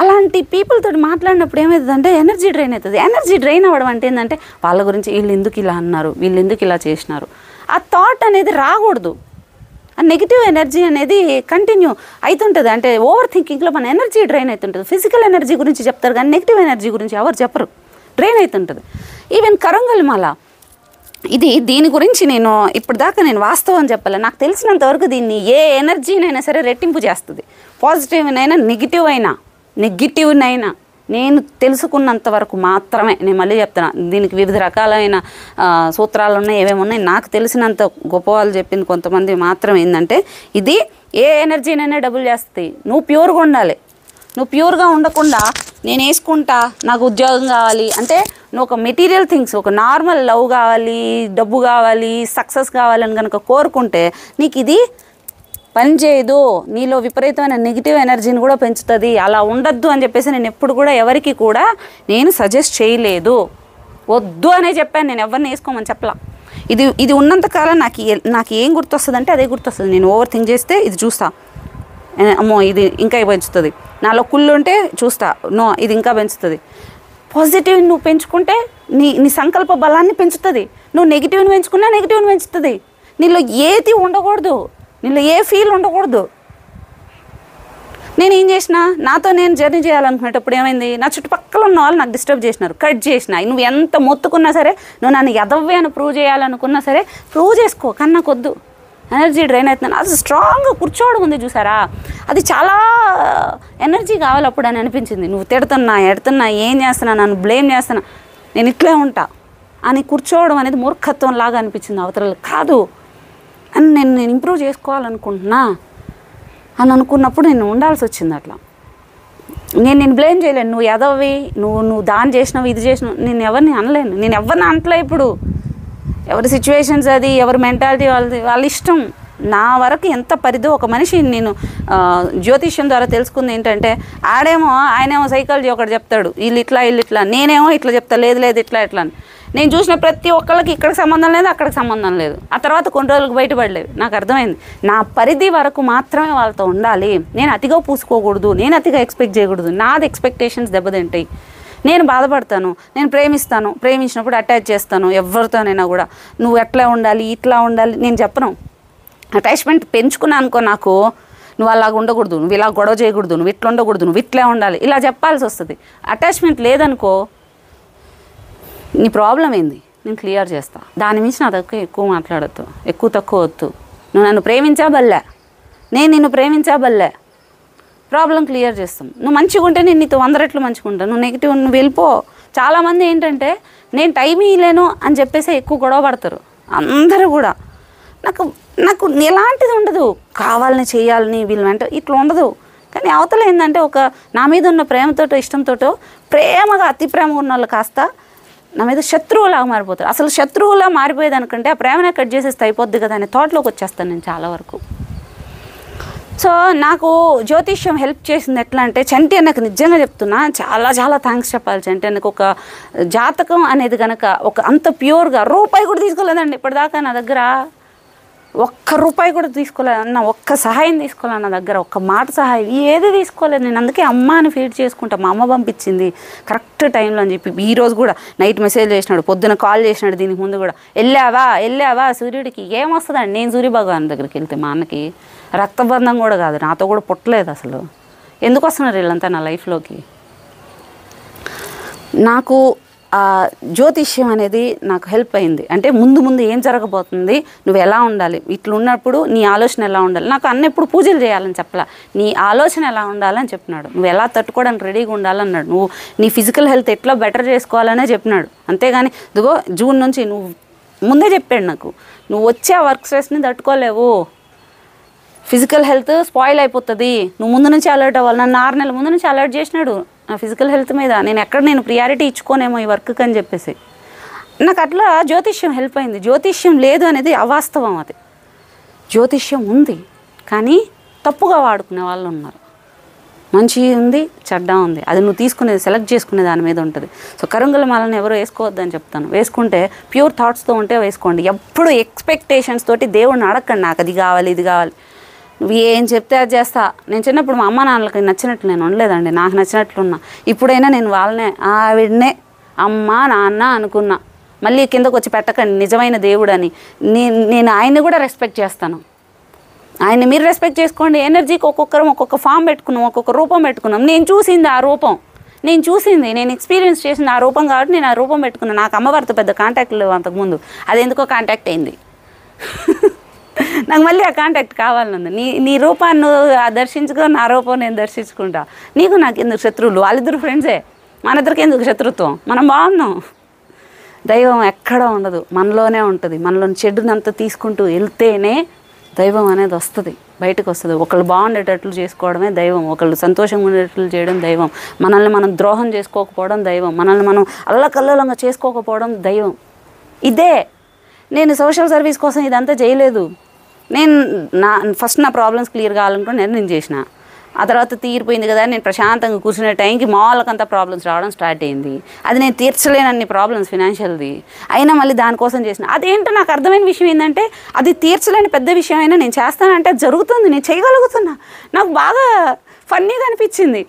అలాంటి పీపుల్ తోటి మాట్లాడినప్పుడు ఏమవుతుందంటే ఎనర్జీ డ్రైన్ అవుతుంది. ఎనర్జీ డ్రైన్ అవ్వడం అంటే ఏంటంటే వాళ్ళ గురించి వీళ్ళు ఎందుకు ఇలా అన్నారు, వీళ్ళు ఎందుకు ఇలా చేసినారు, ఆ థాట్ అనేది రాకూడదు. ఆ నెగిటివ్ ఎనర్జీ అనేది కంటిన్యూ అవుతుంటుంది. అంటే ఓవర్ థింకింగ్లో మన ఎనర్జీ డ్రైన్ అవుతుంటుంది. ఫిజికల్ ఎనర్జీ గురించి చెప్తారు కానీ నెగిటివ్ ఎనర్జీ గురించి ఎవరు చెప్పరు, డ్రైన్ అవుతుంటుంది. ఈవెన్ కరంగలిమాల దీని గురించి నేను ఇప్పటిదాకా నేను వాస్తవం చెప్పాలి. నాకు తెలిసినంతవరకు దీన్ని ఏ ఎనర్జీనైనా సరే రెట్టింపు చేస్తుంది. పాజిటివ్నైనా నెగిటివ్నైనా నేను తెలుసుకున్నంత వరకు మాత్రమే నేను మళ్ళీ చెప్తున్నా. దీనికి వివిధ రకాలైన సూత్రాలు ఉన్నాయి, ఏమేమి ఉన్నాయి. నాకు తెలిసినంత గొప్ప వాళ్ళు చెప్పింది కొంతమంది మాత్రం ఏంటంటే ఇది ఏ ఎనర్జీనైనా డబుల్ చేస్తుంది. నువ్వు ప్యూర్గా ఉండాలి. నువ్వు ప్యూర్గా ఉండకుండా నేను వేసుకుంటా, నాకు ఉద్యోగం కావాలి అంటే నువ్వు ఒక మెటీరియల్ థింగ్స్, ఒక నార్మల్ లవ్ కావాలి, డబ్బు కావాలి, సక్సెస్ కావాలని కనుక కోరుకుంటే నీకు ఇది పనిచేయదు. నీలో విపరీతమైన నెగిటివ్ ఎనర్జీని కూడా పెంచుతుంది. అలా ఉండద్దు అని చెప్పేసి నేను ఎప్పుడు కూడా ఎవరికి కూడా నేను సజెస్ట్ చేయలేదు. వద్దు అనే చెప్పాను, నేను ఎవరిని వేసుకోమని చెప్పలా. ఇది ఉన్నంతకాలం నాకు ఏం గుర్తొస్తుంది అంటే అదే గుర్తొస్తుంది. నేను ఓవర్ థింక్ చేస్తే ఇది చూస్తా, అమ్మో ఇది ఇంకా పెంచుతుంది. నాలో కుళ్ళు ఉంటే చూస్తా, నో ఇది ఇంకా పెంచుతుంది. పాజిటివ్ నువ్వు పెంచుకుంటే నీ సంకల్ప బలాన్ని పెంచుతుంది. నువ్వు నెగిటివ్ని పెంచుకున్నా నెగిటివ్ని పెంచుతుంది. నీలో ఏది ఉండకూడదు, నీలో ఏ ఫీల్ ఉండకూడదు. నేను ఏం చేసిన, నాతో నేను జర్నీ చేయాలనుకునేటప్పుడు ఏమైంది, నా చుట్టుపక్కల ఉన్న వాళ్ళు నాకు డిస్టర్బ్ చేసినారు, కట్ చేసిన. నువ్వు ఎంత మొత్తుకున్నా సరే, నువ్వు నన్ను ఎదవ్వే అని ప్రూవ్ చేయాలనుకున్నా సరే ప్రూవ్ చేసుకో, కానీ నాకు వద్దు. ఎనర్జీ డ్రైన్ అవుతున్నాను. అది స్ట్రాంగ్గా కూర్చోవడం ఉంది చూసారా, అది చాలా ఎనర్జీ కావాలి అప్పుడు అని అనిపించింది. నువ్వు ఎడుతున్నా ఏం చేస్తున్నా, నన్ను బ్లేమ్ చేస్తున్నా, నేను ఇట్లే ఉంటా అని కూర్చోవడం అనేది మూర్ఖత్వం లాగా అనిపించింది. అవతల కాదు అని నేను ఇంప్రూవ్ చేసుకోవాలనుకుంటున్నా అని అనుకున్నప్పుడు నేను ఉండాల్సి వచ్చింది. అట్లా నేను బ్లేమ్ చేయలేను. నువ్వు ఎదవి, నువ్వు దాన్ని చేసినావు, ఇది చేసినావు, నేను ఎవరిని అనలేను. నేను ఎవరిని అనట్లే. ఇప్పుడు ఎవరి సిచ్యువేషన్స్ అది, ఎవరి మెంటాలిటీ వాళ్ళ ఇష్టం. నా వరకు ఎంత పరిధో ఒక మనిషి నేను జ్యోతిష్యం ద్వారా తెలుసుకుంది ఏంటంటే, ఆయనేమో సైకాలజీ ఒకటి చెప్తాడు, వీళ్ళు ఇట్లా, నేనేమో ఇట్లా చెప్తా, లేదు ఇట్లా అని. నేను చూసిన ప్రతి ఒక్కళ్ళకి ఇక్కడికి సంబంధం లేదు, అక్కడికి సంబంధం లేదు. ఆ తర్వాత కొన్ని రోజులకు బయటపడలేదు. నాకు అర్థమైంది నా పరిధి వరకు మాత్రమే వాళ్ళతో ఉండాలి. నేను అతిగా పూసుకోకూడదు, నేను అతిగా ఎక్స్పెక్ట్ చేయకూడదు. నాది ఎక్స్పెక్టేషన్స్ దెబ్బతింటాయి. నేను బాధపడతాను, నేను ప్రేమించినప్పుడు అటాచ్ చేస్తాను ఎవరితోనైనా కూడా. నువ్వు ఎట్లా ఉండాలి, ఇట్లా ఉండాలి నేను చెప్పను. అటాచ్మెంట్ పెంచుకున్నా అనుకో, నాకు నువ్వు అలాగ ఉండకూడదు, నువ్వు ఇలా గొడవ చేయకూడదు, నువ్వు ఇట్లా ఉండకూడదు, నువ్వు ఇట్లా ఉండాలి, ఇలా చెప్పాల్సి వస్తుంది. అటాచ్మెంట్ లేదనుకో, నీ ప్రాబ్లం ఏంది నేను క్లియర్ చేస్తా. దాని మించి నా దగ్గర ఎక్కువ మాట్లాడద్దు, ఎక్కువ తక్కువ వద్దు. నువ్వు నన్ను ప్రేమించాబల్లే, నేను నిన్ను ప్రేమించాబల్లే, ప్రాబ్లం క్లియర్ చేస్తాం. నువ్వు మంచిగా ఉంటే నేను నీతో 100 రెట్లు మంచిగా ఉంటాను. నువ్వు నెగిటివ్ నువ్వు వెళ్ళిపో. చాలామంది ఏంటంటే నేను టైం ఇవ్వలేను అని చెప్పేసి ఎక్కువ గొడవ పడతారు అందరూ కూడా. నాకు ఎలాంటిది ఉండదు, కావాలని చేయాలని వీళ్ళు వెంట ఇట్లా ఉండదు. కానీ అవతల ఏంటంటే ఒక నా మీద ఉన్న ప్రేమతోటో ఇష్టంతోటో ప్రేమగా అతి ప్రేమగా ఉన్న వాళ్ళు కాస్త నా మీద శత్రువులాగా మారిపోతారు. అసలు శత్రువులా మారిపోయేదానికంటే ఆ ప్రేమనే కట్ చేసేస్తే అయిపోద్ది కదా అనే థాట్లోకి వచ్చేస్తాను నేను చాలా వరకు. సో నాకు జ్యోతిష్యం హెల్ప్ చేసింది ఎట్లా అంటే, చంటి అన్నకు నిజంగా చెప్తున్నా చాలా చాలా థ్యాంక్స్ చెప్పాలి. చంటి అన్నకు ఒక జాతకం అనేది కనుక ఒక అంత ప్యూర్గా రూపాయి కూడా తీసుకోలేదండి ఇప్పటిదాకా నా దగ్గర. ₹1 కూడా తీసుకోలేదు అన్న, ఒక్క సహాయం తీసుకోలేదు నా దగ్గర, ఒక్క మాట సహాయం ఏది తీసుకోలేదు నేను. అందుకే అమ్మ అని ఫీడ్ చేసుకుంటా. మా అమ్మ పంపించింది కరెక్ట్ టైంలో అని చెప్పి. ఈరోజు కూడా నైట్ మెసేజ్ చేసినాడు, పొద్దున కాల్ చేసినాడు, దీనికి ముందు కూడా వెళ్ళావా సూర్యుడికి. ఏమొస్తుందండి, నేను సూర్యభగవాన్ దగ్గరికి వెళ్తే మా అన్నకి రక్తబంధం కూడా కాదు, నాతో కూడా పుట్టలేదు అసలు. ఎందుకు వస్తున్నారు వీళ్ళంతా నా లైఫ్లోకి? నాకు జ్యోతిష్యం అనేది నాకు హెల్ప్ అయింది. అంటే ముందు ఏం జరగబోతుంది, నువ్వు ఎలా ఉండాలి, ఇట్లా ఉన్నప్పుడు నీ ఆలోచన ఎలా ఉండాలి. నాకు అన్న ఎప్పుడు పూజలు చేయాలని చెప్పలా, నీ ఆలోచన ఎలా ఉండాలని చెప్పినాడు. నువ్వు ఎలా తట్టుకోవడానికి రెడీగా ఉండాలన్నాడు. నువ్వు నీ ఫిజికల్ హెల్త్ ఎట్లా బెటర్ చేసుకోవాలనే చెప్పినాడు. అంతేగాని ఇదిగో జూన్ నుంచి నువ్వు ముందే చెప్పాడు నాకు, నువ్వు వచ్చే వర్క్ స్ట్రెస్ని తట్టుకోలేవు, ఫిజికల్ హెల్త్ స్పాయిల్ అయిపోతుంది, నువ్వు ముందు నుంచి అలర్ట్ అవ్వాలి. నన్ను 6 నెలల ముందు నుంచి అలర్ట్ చేసినాడు నా ఫిజికల్ హెల్త్ మీద. నేను ప్రియారిటీ ఇచ్చుకోనేమో ఈ వర్క్కి అని చెప్పేసి. నాకు అట్లా జ్యోతిష్యం హెల్ప్ అయింది. జ్యోతిష్యం లేదు అనేది అవాస్తవం. అది జ్యోతిష్యం ఉంది కానీ తప్పుగా వాడుకునే వాళ్ళు ఉన్నారు. మంచి ఉంది, చెడ్డ ఉంది, అది నువ్వు తీసుకునేది సెలెక్ట్ చేసుకునే దాని మీద ఉంటుంది. సో కరుంగల మాలను ఎవరో వేసుకోవద్దని చెప్తాను. వేసుకుంటే ప్యూర్ థాట్స్తో ఉంటే వేసుకోండి. ఎప్పుడు ఎక్స్పెక్టేషన్స్ తోటి దేవుడిని అడగండి, నాకు అది కావాలి ఇది కావాలి. నువ్వు ఏం చెప్తే అది చేస్తా. నేను చిన్నప్పుడు మా అమ్మ నాన్నలకి నచ్చినట్లు నేను ఉండలేదండి, నాకు నచ్చినట్లున్నా. ఇప్పుడైనా నేను వాళ్ళనే ఆవిడనే అమ్మ నాన్న అనుకున్నా. మళ్ళీ కిందకు వచ్చి పెట్టకండి నిజమైన దేవుడని. నేను ఆయన్ని కూడా రెస్పెక్ట్ చేస్తాను. ఆయన్ని మీరు రెస్పెక్ట్ చేసుకోండి. ఎనర్జీకి ఒక్కొక్కరం ఒక్కొక్క ఫామ్ పెట్టుకున్నాం, ఒక్కొక్క రూపం పెట్టుకున్నాం. నేను చూసింది ఆ రూపం, నేను ఎక్స్పీరియన్స్ చేసింది ఆ రూపం కాబట్టి నేను ఆ రూపం పెట్టుకున్నాను. నాకు అమ్మవారితో పెద్ద కాంటాక్ట్ లేవు అంతకుముందు, అదెందుకో కాంటాక్ట్ అయింది. నాకు మళ్ళీ ఆ కాంటాక్ట్ కావాలనుంది. నీ రూపాన్ని దర్శించుకో, నా రూపం నేను దర్శించుకుంటా. నాకు ఎందుకు శత్రువులు? వాళ్ళిద్దరు ఫ్రెండ్సే, మన ఇద్దరికి ఎందుకు శత్రుత్వం? మనం బాగున్నాం. దైవం ఎక్కడ ఉండదు, మనలోనే ఉంటుంది. మనలోని చెడునంతా తీసుకుంటూ వెళ్తేనే దైవం అనేది వస్తుంది, బయటకు వస్తుంది. ఒకళ్ళు బాగుండేటట్లు చేసుకోవడమే దైవం, ఒకళ్ళు సంతోషంగా ఉండేటట్లు చేయడం దైవం, మనల్ని మనం ద్రోహం చేసుకోకపోవడం దైవం, మనల్ని మనం అల్లకల్లోలంగా చేసుకోకపోవడం దైవం. ఇదే నేను సోషల్ సర్వీస్ కోసం ఇదంతా చేయలేదు. నేను ఫస్ట్ నా ప్రాబ్లమ్స్ క్లియర్ కావాలనుకుంటే నేను చేసిన. ఆ తర్వాత తీరిపోయింది కదా, నేను ప్రశాంతంగా కూర్చునే టైంకి మాలకంతా ప్రాబ్లమ్స్ రావడం స్టార్ట్ అయింది. అది నేను తీర్చలేనన్ని ప్రాబ్లమ్స్ ఫినాన్షియల్ది అయినా మళ్ళీ దానికోసం చేసిన. అదేంటో నాకు అర్థమైన విషయం ఏంటంటే, అది తీర్చలేని పెద్ద విషయం అయినా నేను చేస్తానంటే అది జరుగుతుంది, నేను చేయగలుగుతున్నా. నాకు బాగా ఫన్నీగా అనిపించింది.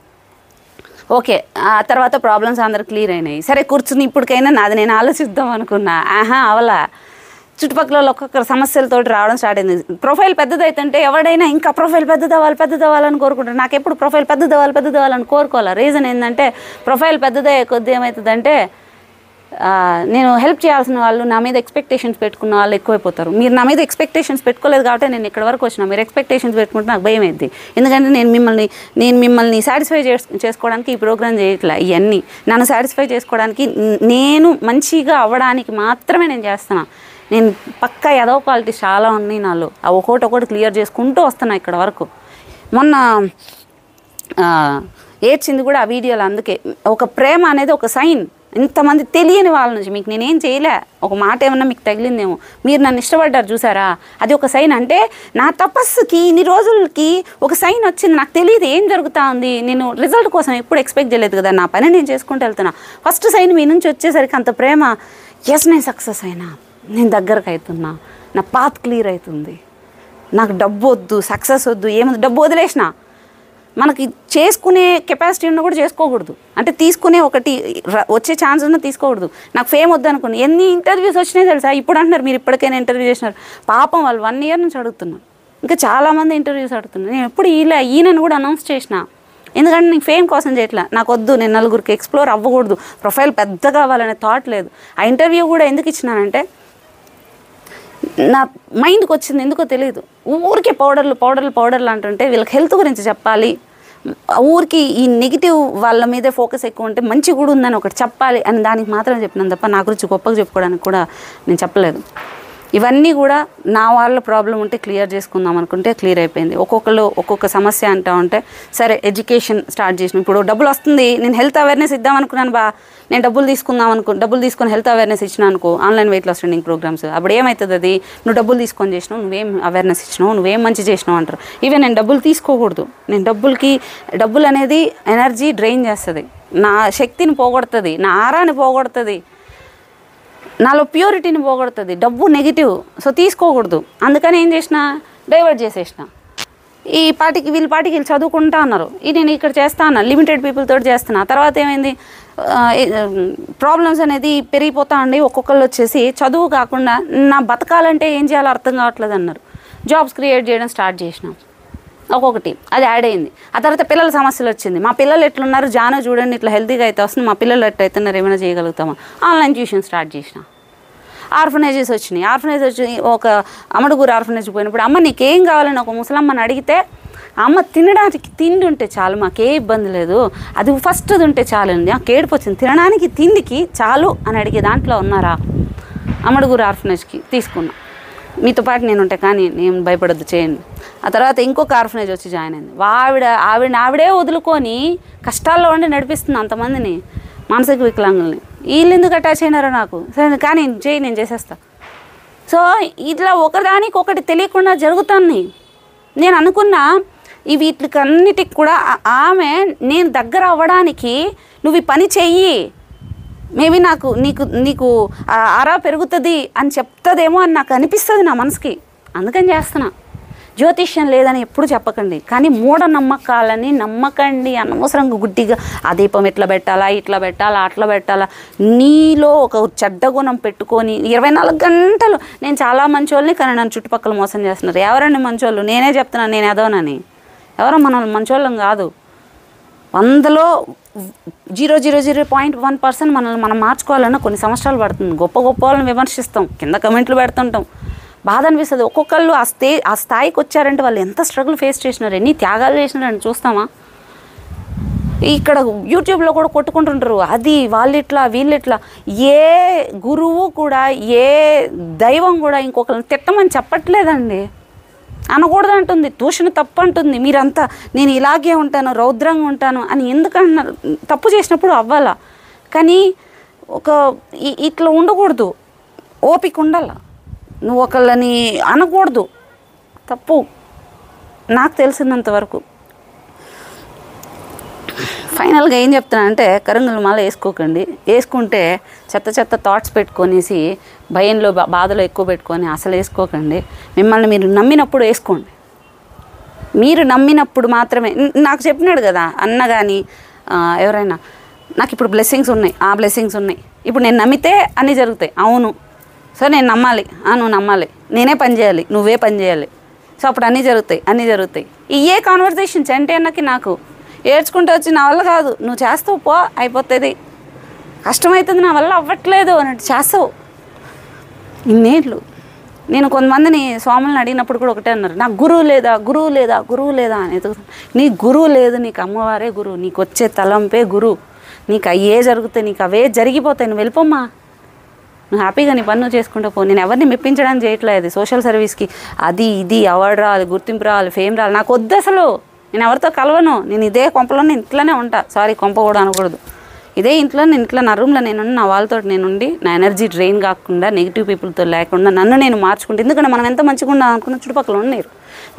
ఓకే, ఆ తర్వాత ప్రాబ్లమ్స్ అందరు క్లియర్ అయినాయి. సరే కూర్చుని ఇప్పటికైనా నాది నేను ఆలోచిద్దాం అనుకున్నా. అవలా చుట్టుపక్కల ఒక్కొక్కరు సమస్యలతోటి రావడం స్టార్ట్ అయింది. ప్రొఫైల్ పెద్దదైతుంటే ఎవడైనా ఇంకా ప్రొఫైల్ పెద్దదవ్వాలని కోరుకుంటారు. నాకు ఎప్పుడు ప్రొఫైల్ పెద్దదవ్వాలని కోరుకోవాలి. రీజన్ ఏంటంటే, ప్రొఫైల్ పెద్దదయ్యే కొద్ది ఏమవుతుందంటే, నేను హెల్ప్ చేయాల్సిన వాళ్ళు నా మీద ఎక్స్పెక్టేషన్స్ పెట్టుకున్న వాళ్ళు ఎక్కువైపోతారు. మీరు నా మీద ఎక్స్పెక్టేషన్స్ పెట్టుకోలేదు కాబట్టి నేను ఇక్కడ వరకు వచ్చినా. మీరు ఎక్స్పెక్టేషన్స్ పెట్టుకుంటే నాకు భయం అయింది. ఎందుకంటే నేను మిమ్మల్ని సాటిస్ఫై చేసుకోవడానికి ఈ ప్రోగ్రామ్ చేయట్లే. ఇవన్నీ నన్ను సాటిస్ఫై చేసుకోవడానికి, నేను మంచిగా అవ్వడానికి మాత్రమే నేను చేస్తున్నా. నేను పక్కా ఏదో క్వాలిటీస్ చాలా ఉన్నాయి నాలో, అవి ఒకటి క్లియర్ చేసుకుంటూ వస్తున్నా ఇక్కడ వరకు. మొన్న ఏడ్చింది కూడా ఆ వీడియోలో. అందుకే ఒక ప్రేమ అనేది ఒక సైన్. ఇంతమంది తెలియని వాళ్ళ నుంచి మీకు నేనేం చేయలే, ఒక మాట ఏమన్నా మీకు తగిలిందేమో, మీరు నన్ను ఇష్టపడ్డారు చూసారా, అది ఒక సైన్. అంటే నా తపస్సుకి ఇన్ని రోజులకి ఒక సైన్ వచ్చింది. నాకు తెలియదు ఏం జరుగుతూ ఉంది, నేను రిజల్ట్ కోసం ఎప్పుడు ఎక్స్పెక్ట్ చేయలేదు కదా, నా పని నేను చేసుకుంటూ వెళ్తున్నా. ఫస్ట్ సైన్ మీ నుంచి వచ్చేసరికి అంత ప్రేమ. ఎస్, నేను సక్సెస్ అయినా, నేను దగ్గరకు అవుతున్నా, నా పాత్ క్లియర్ అవుతుంది. నాకు డబ్బు వద్దు, సక్సెస్ వద్దు, ఏముంది, డబ్బు వదిలేసిన. మనకి చేసుకునే కెపాసిటీ ఉన్నా కూడా చేసుకోకూడదు. అంటే తీసుకునే ఒకటి వచ్చే ఛాన్స్ ఉన్నా తీసుకోకూడదు. నాకు ఫేమ్ వద్దు అనుకుని ఎన్ని ఇంటర్వ్యూస్ వచ్చినాయి తెలుసా. ఇప్పుడు అంటున్నారు మీరు ఇప్పటికైనా ఇంటర్వ్యూ చేసినారు. పాపం వాళ్ళు 1 year నుంచి అడుగుతున్నారు, ఇంకా చాలామంది ఇంటర్వ్యూస్ అడుగుతున్నారు. నేను ఎప్పుడు ఈయనను కూడా అనౌన్స్ చేసిన, ఎందుకంటే నేను ఫేమ్ కోసం చేయట్లా. నాకు వద్దు, నేను నలుగురికి ఎక్స్ప్లోర్ అవ్వకూడదు, ప్రొఫైల్ పెద్ద కావాలనే థాట్ లేదు. ఆ ఇంటర్వ్యూ కూడా ఎందుకు ఇచ్చినానంటే, నా మైండ్కి వచ్చింది ఎందుకో తెలియదు. ఊరికే పౌడర్లు అంటుంటే వీళ్ళకి హెల్త్ గురించి చెప్పాలి, ఊరికి ఈ నెగిటివ్ వాళ్ళ మీదే ఫోకస్ ఎక్కువ ఉంటే మంచి కూడా ఉందని ఒకటి చెప్పాలి అని దానికి మాత్రం చెప్పినాను తప్ప నా గురించి గొప్పగా చెప్పుకోవడానికి కూడా నేను చెప్పలేదు. ఇవన్నీ కూడా నా వాళ్ళ ప్రాబ్లం ఉంటే క్లియర్ చేసుకుందాం అనుకుంటే క్లియర్ అయిపోయింది. ఒక్కొక్కరు ఒక్కొక్క సమస్య అంటూ ఉంటే సరే ఎడ్యుకేషన్ స్టార్ట్ చేసిన. ఇప్పుడు డబ్బులు వస్తుంది, నేను హెల్త్ అవేర్నెస్ ఇద్దాం అనుకున్నాను. నేను డబ్బులు తీసుకొని హెల్త్ అవేర్నెస్ ఇచ్చినా అనుకో, online weight loss training programs. అప్పుడు ఏమవుతుంది, అది నువ్వు డబ్బులు తీసుకొని చేసినావు, నువ్వేం అవేర్నెస్ ఇచ్చినావు, నువ్వేం మంచి చేసినావు అంటారు. ఈవెన్ నేను డబ్బులు తీసుకోకూడదు. నేను డబ్బులు అనేది ఎనర్జీ డ్రైన్ చేస్తుంది, నా శక్తిని పోగొడుతుంది, నా ఆరాన్ని పోగొడుతుంది, నాలో ప్యూరిటీని పోగొడుతుంది. డబ్బు నెగిటివ్, సో తీసుకోకూడదు. అందుకని ఏం చేసిన, డైవర్ట్ చేసేసిన. వీళ్ళ పాటికి వీళ్ళు చదువుకుంటా అన్నారు, నేను ఇక్కడ చేస్తా అన్నా, లిమిటెడ్ పీపుల్ తోటి చేస్తున్నా. తర్వాత ఏమైంది, ప్రాబ్లమ్స్ అనేది పెరిగిపోతా ఉండి ఒక్కొక్కళ్ళు వచ్చేసి చదువు కాకుండా నా బతకాలంటే ఏం చేయాలో అర్థం కావట్లేదు అన్నారు. జాబ్స్ క్రియేట్ చేయడం స్టార్ట్ చేసినాం, ఒక్కొక్కటి అది యాడ్ అయింది. ఆ తర్వాత పిల్లల సమస్యలు వచ్చింది. మా పిల్లలు ఎట్లున్నారు, జాను చూడండి ఇట్లా హెల్తీగా అయితే వస్తుంది, మా పిల్లలు ఎట్లా అవుతున్నారు, ఏమైనా చేయగలుగుతామా. ఆన్లైన్ ట్యూషన్ స్టార్ట్ చేసిన. ఆర్ఫనేజెస్ వచ్చినాయి. వచ్చి ఒక అమడుగురు ఆర్ఫనేజ్ పోయినప్పుడు, అమ్మ నీకేం కావాలని ఒక ముసలమ్మని అడిగితే, అమ్మ తినడానికి తిండి ఉంటే చాలు, మాకే ఇబ్బంది లేదు, అది ఫస్ట్ అది ఉంటే చాలు అండి. నాకు ఏడుపు వచ్చింది, తినడానికి తిండికి చాలు అని అడిగే దాంట్లో ఉన్నారా. అమడుగురు ఆర్ఫనేజ్కి తీసుకున్నా, మీతో పాటు నేను ఉంటా కానీ నేను భయపడొద్దు చేయండి. ఆ తర్వాత ఇంకొక ఆర్ఫనేజ్ వచ్చి జాయిన్ అయింది. ఆవిడే వదులుకొని కష్టాల్లో ఉండి నడిపిస్తుంది అంతమందిని, మానసిక వికలాంగుల్ని. వీళ్ళు ఎందుకు అటాచ్ అయినారో నాకు సరే, కానీ నేను చేసేస్తా. సో ఇట్లా ఒకదానికి ఒకటి తెలియకుండా జరుగుతుంది. నేను అనుకున్నా వీటికి అన్నిటికి కూడా ఆమె నేను దగ్గర అవ్వడానికి నువ్వు ఈ పని చెయ్యి, మేబీ నీకు ఆరా పెరుగుతుంది అని చెప్తుందేమో అని నాకు అనిపిస్తుంది నా మనసుకి. అందుకని చేస్తున్నా. జ్యోతిష్యం లేదని ఎప్పుడు చెప్పకండి, కానీ మూఢనమ్మకాలని నమ్మకండి. అనవసరంగా గుడ్డిగా ఆ దీపం ఇట్లా పెట్టాలా, ఇట్లా పెట్టాలా, అట్లా పెట్టాలా. నీలో ఒక చెడ్డ గుణం పెట్టుకొని 24 గంటలు నేను చాలా మంచోళ్ళని, కానీ నన్ను చుట్టుపక్కల మోసం చేస్తున్నారు. ఎవరండి మంచోళ్ళు? నేనే చెప్తున్నాను నేను ఎదవనని. ఎవరో మనం మంచోళ్ళం కాదు. 100లో 0.1% మనల్ని మనం మార్చుకోవాలన్నా కొన్ని సంవత్సరాలు పడుతుంది. గొప్ప గొప్ప వాళ్ళని విమర్శిస్తాం, కింద కమెంట్లు పెడుతుంటాం, బాధ అనిపిస్తుంది. ఒక్కొక్కళ్ళు ఆ స్థాయికి వచ్చారంటే వాళ్ళు ఎంత స్ట్రగుల్ ఫేస్ చేసినారు, ఎన్ని త్యాగాలు చేసినారని చూస్తామా? ఇక్కడ యూట్యూబ్లో కూడా కొట్టుకుంటుంటారు, అది వాళ్ళిట్లా వీళ్ళిట్లా. ఏ గురువు కూడా ఏ దైవం కూడా ఇంకొకరిని తిట్టమని చెప్పట్లేదండి. అనకూడదు అంటుంది, దూషణ తప్పు అంటుంది. మీరంతా నేను ఇలాగే ఉంటాను, రౌద్రంగా ఉంటాను అని ఎందుకన్నారు? తప్పు చేసినప్పుడు అవ్వాలా, కానీ ఇట్లా ఉండకూడదు. ఓపిక ఉండాల. నువ్వు ఒకళ్ళని అనకూడదు, తప్పు. నాకు తెలిసినంత వరకు ఫైనల్గా ఏం చెప్తానంటే, కరంగుల మాల వేసుకోకండి. వేసుకుంటే చెత్త థాట్స్ పెట్టుకొనేసి భయంలో బాధలో ఎక్కువ పెట్టుకొని అసలు వేసుకోకండి. మిమ్మల్ని మీరు నమ్మినప్పుడు వేసుకోండి. మీరు నమ్మినప్పుడు మాత్రమే. నాకు చెప్పినాడు కదా అన్న కానీ ఎవరైనా, నాకు ఇప్పుడు బ్లెస్సింగ్స్ ఉన్నాయి, ఆ బ్లెస్సింగ్స్ ఉన్నాయి, ఇప్పుడు నేను నమ్మితే అన్నీ జరుగుతాయి. అవును, సో నేను నమ్మాలి, నువ్వు నమ్మాలి, నేనే పని చేయాలి, నువ్వే పని చేయాలి, సో అప్పుడు అన్నీ జరుగుతాయి. ఇయే కాన్వర్జేషన్స్ అంటే అన్నకి నాకు ఏడ్చుకుంటూ వచ్చి నా వల్ల కాదు, నువ్వు చేస్తావు పో, అయిపోతుంది, కష్టమవుతుంది, నా వల్ల అవ్వట్లేదు అన్నట్టు చేస్తావు. ఇన్నేళ్ళు నేను కొంతమందిని స్వాములను అడిగినప్పుడు కూడా ఒకటే అన్నారు, నాకు గురువు లేదా అని ఎదుగుతాను. నీ గురువు లేదు, నీకు అమ్మవారే గురువు, నీకు వచ్చే తలంపే గురువు, నీకు అయ్యే జరుగుతాయి, నీకు అవే జరిగిపోతాయి. నువ్వు వెళ్ళిపోమ్మా, నువ్వు హ్యాపీగా నీ పని నువ్వు చేసుకుంటూ పో. నేను ఎవరిని మెప్పించడానికి చేయట్లేదు. సోషల్ సర్వీస్కి అది ఇది అవార్డు రావాలి, గుర్తింపు రావాలి, ఫేమ్ రావాలి, నాకు వద్దు అసలు. నేను ఎవరితో కలవను. నేను ఇదే కొంపలో నేను ఇంట్లోనే ఉంటా. సారీ, కొంప కూడా అనకూడదు. ఇదే ఇంట్లో నేను ఇంట్లో నా రూమ్లో నేనుండి నా వాళ్ళతో నేనుండి నా ఎనర్జీ డ్రైన్ కాకుండా నెగిటివ్ పీపుల్తో లేకుండా నన్ను నేను మార్చుకుంటే, ఎందుకంటే మనం ఎంత మంచిగా ఉండాలి అనుకున్న చుట్టుపక్కల ఉన్నారు.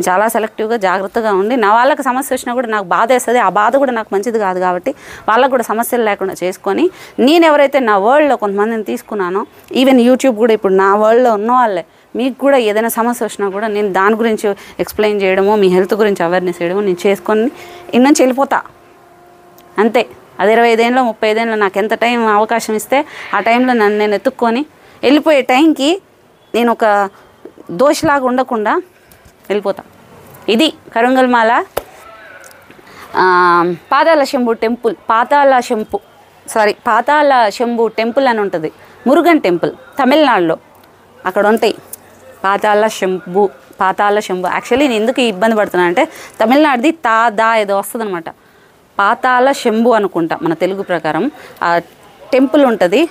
చాలా సెలెక్టివ్గా జాగ్రత్తగా ఉండి నా వాళ్ళకి సమస్య వచ్చినా కూడా నాకు బాధ వేస్తుంది. ఆ బాధ కూడా నాకు మంచిది కాదు కాబట్టి వాళ్ళకు కూడా సమస్యలు లేకుండా చేసుకొని, నేను ఎవరైతే నా వరల్డ్లో కొంతమందిని తీసుకున్నానో, ఈవెన్ యూట్యూబ్ కూడా ఇప్పుడు నా వరల్డ్లో ఉన్న వాళ్ళే, మీకు కూడా ఏదైనా సమస్య వచ్చినా కూడా నేను దాని గురించి ఎక్స్ప్లెయిన్ చేయడమో, మీ హెల్త్ గురించి అవేర్నెస్ చేయడమో నేను చేసుకొని ఇన్నుంచి వెళ్ళిపోతా అంతే. అది 25 ఏళ్ళలో 35 ఏళ్ళలో నాకు ఎంత టైం అవకాశం ఇస్తే ఆ టైంలో నన్ను నేను ఎత్తుక్కొని వెళ్ళిపోయే టైంకి నేను ఒక దోషలాగా ఉండకుండా వెళ్ళిపోతా. ఇది కరంగుల మాల పాతాళ శంభు టెంపుల్ అని ఉంటుంది, మురుగన్ టెంపుల్ తమిళనాడులో. అక్కడ ఉంటాయి పాతాళ శంభు. యాక్చువల్లీ నేను ఎందుకు ఇబ్బంది పడుతున్నాను అంటే, తమిళనాడుది దా ఏదో వస్తుంది అనమాట, పాతాళ శంభు అనుకుంటా మన తెలుగు ప్రకారం. ఆ టెంపుల్ ఉంటుంది,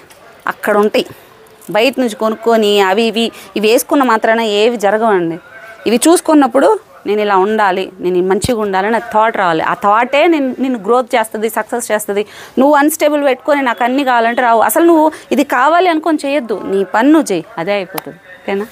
అక్కడ ఉంటాయి. బయట నుంచి కొనుక్కొని ఇవి వేసుకున్న మాత్రాన ఏవి జరగవండి. ఇవి చూసుకున్నప్పుడు నేను ఇలా ఉండాలి, నేను మంచిగా ఉండాలని నాకు థాట్ రావాలి. ఆ థాటే నేను గ్రోత్ చేస్తుంది, సక్సెస్ చేస్తుంది. నువ్వు అన్స్టేబుల్ పెట్టుకొని నాకు అన్నీ కావాలంటే రావు. అసలు నువ్వు ఇది కావాలి అనుకొని చేయొద్దు, నీ పని నువ్వు చేయి, అదే అయిపోతుంది. ఓకేనా?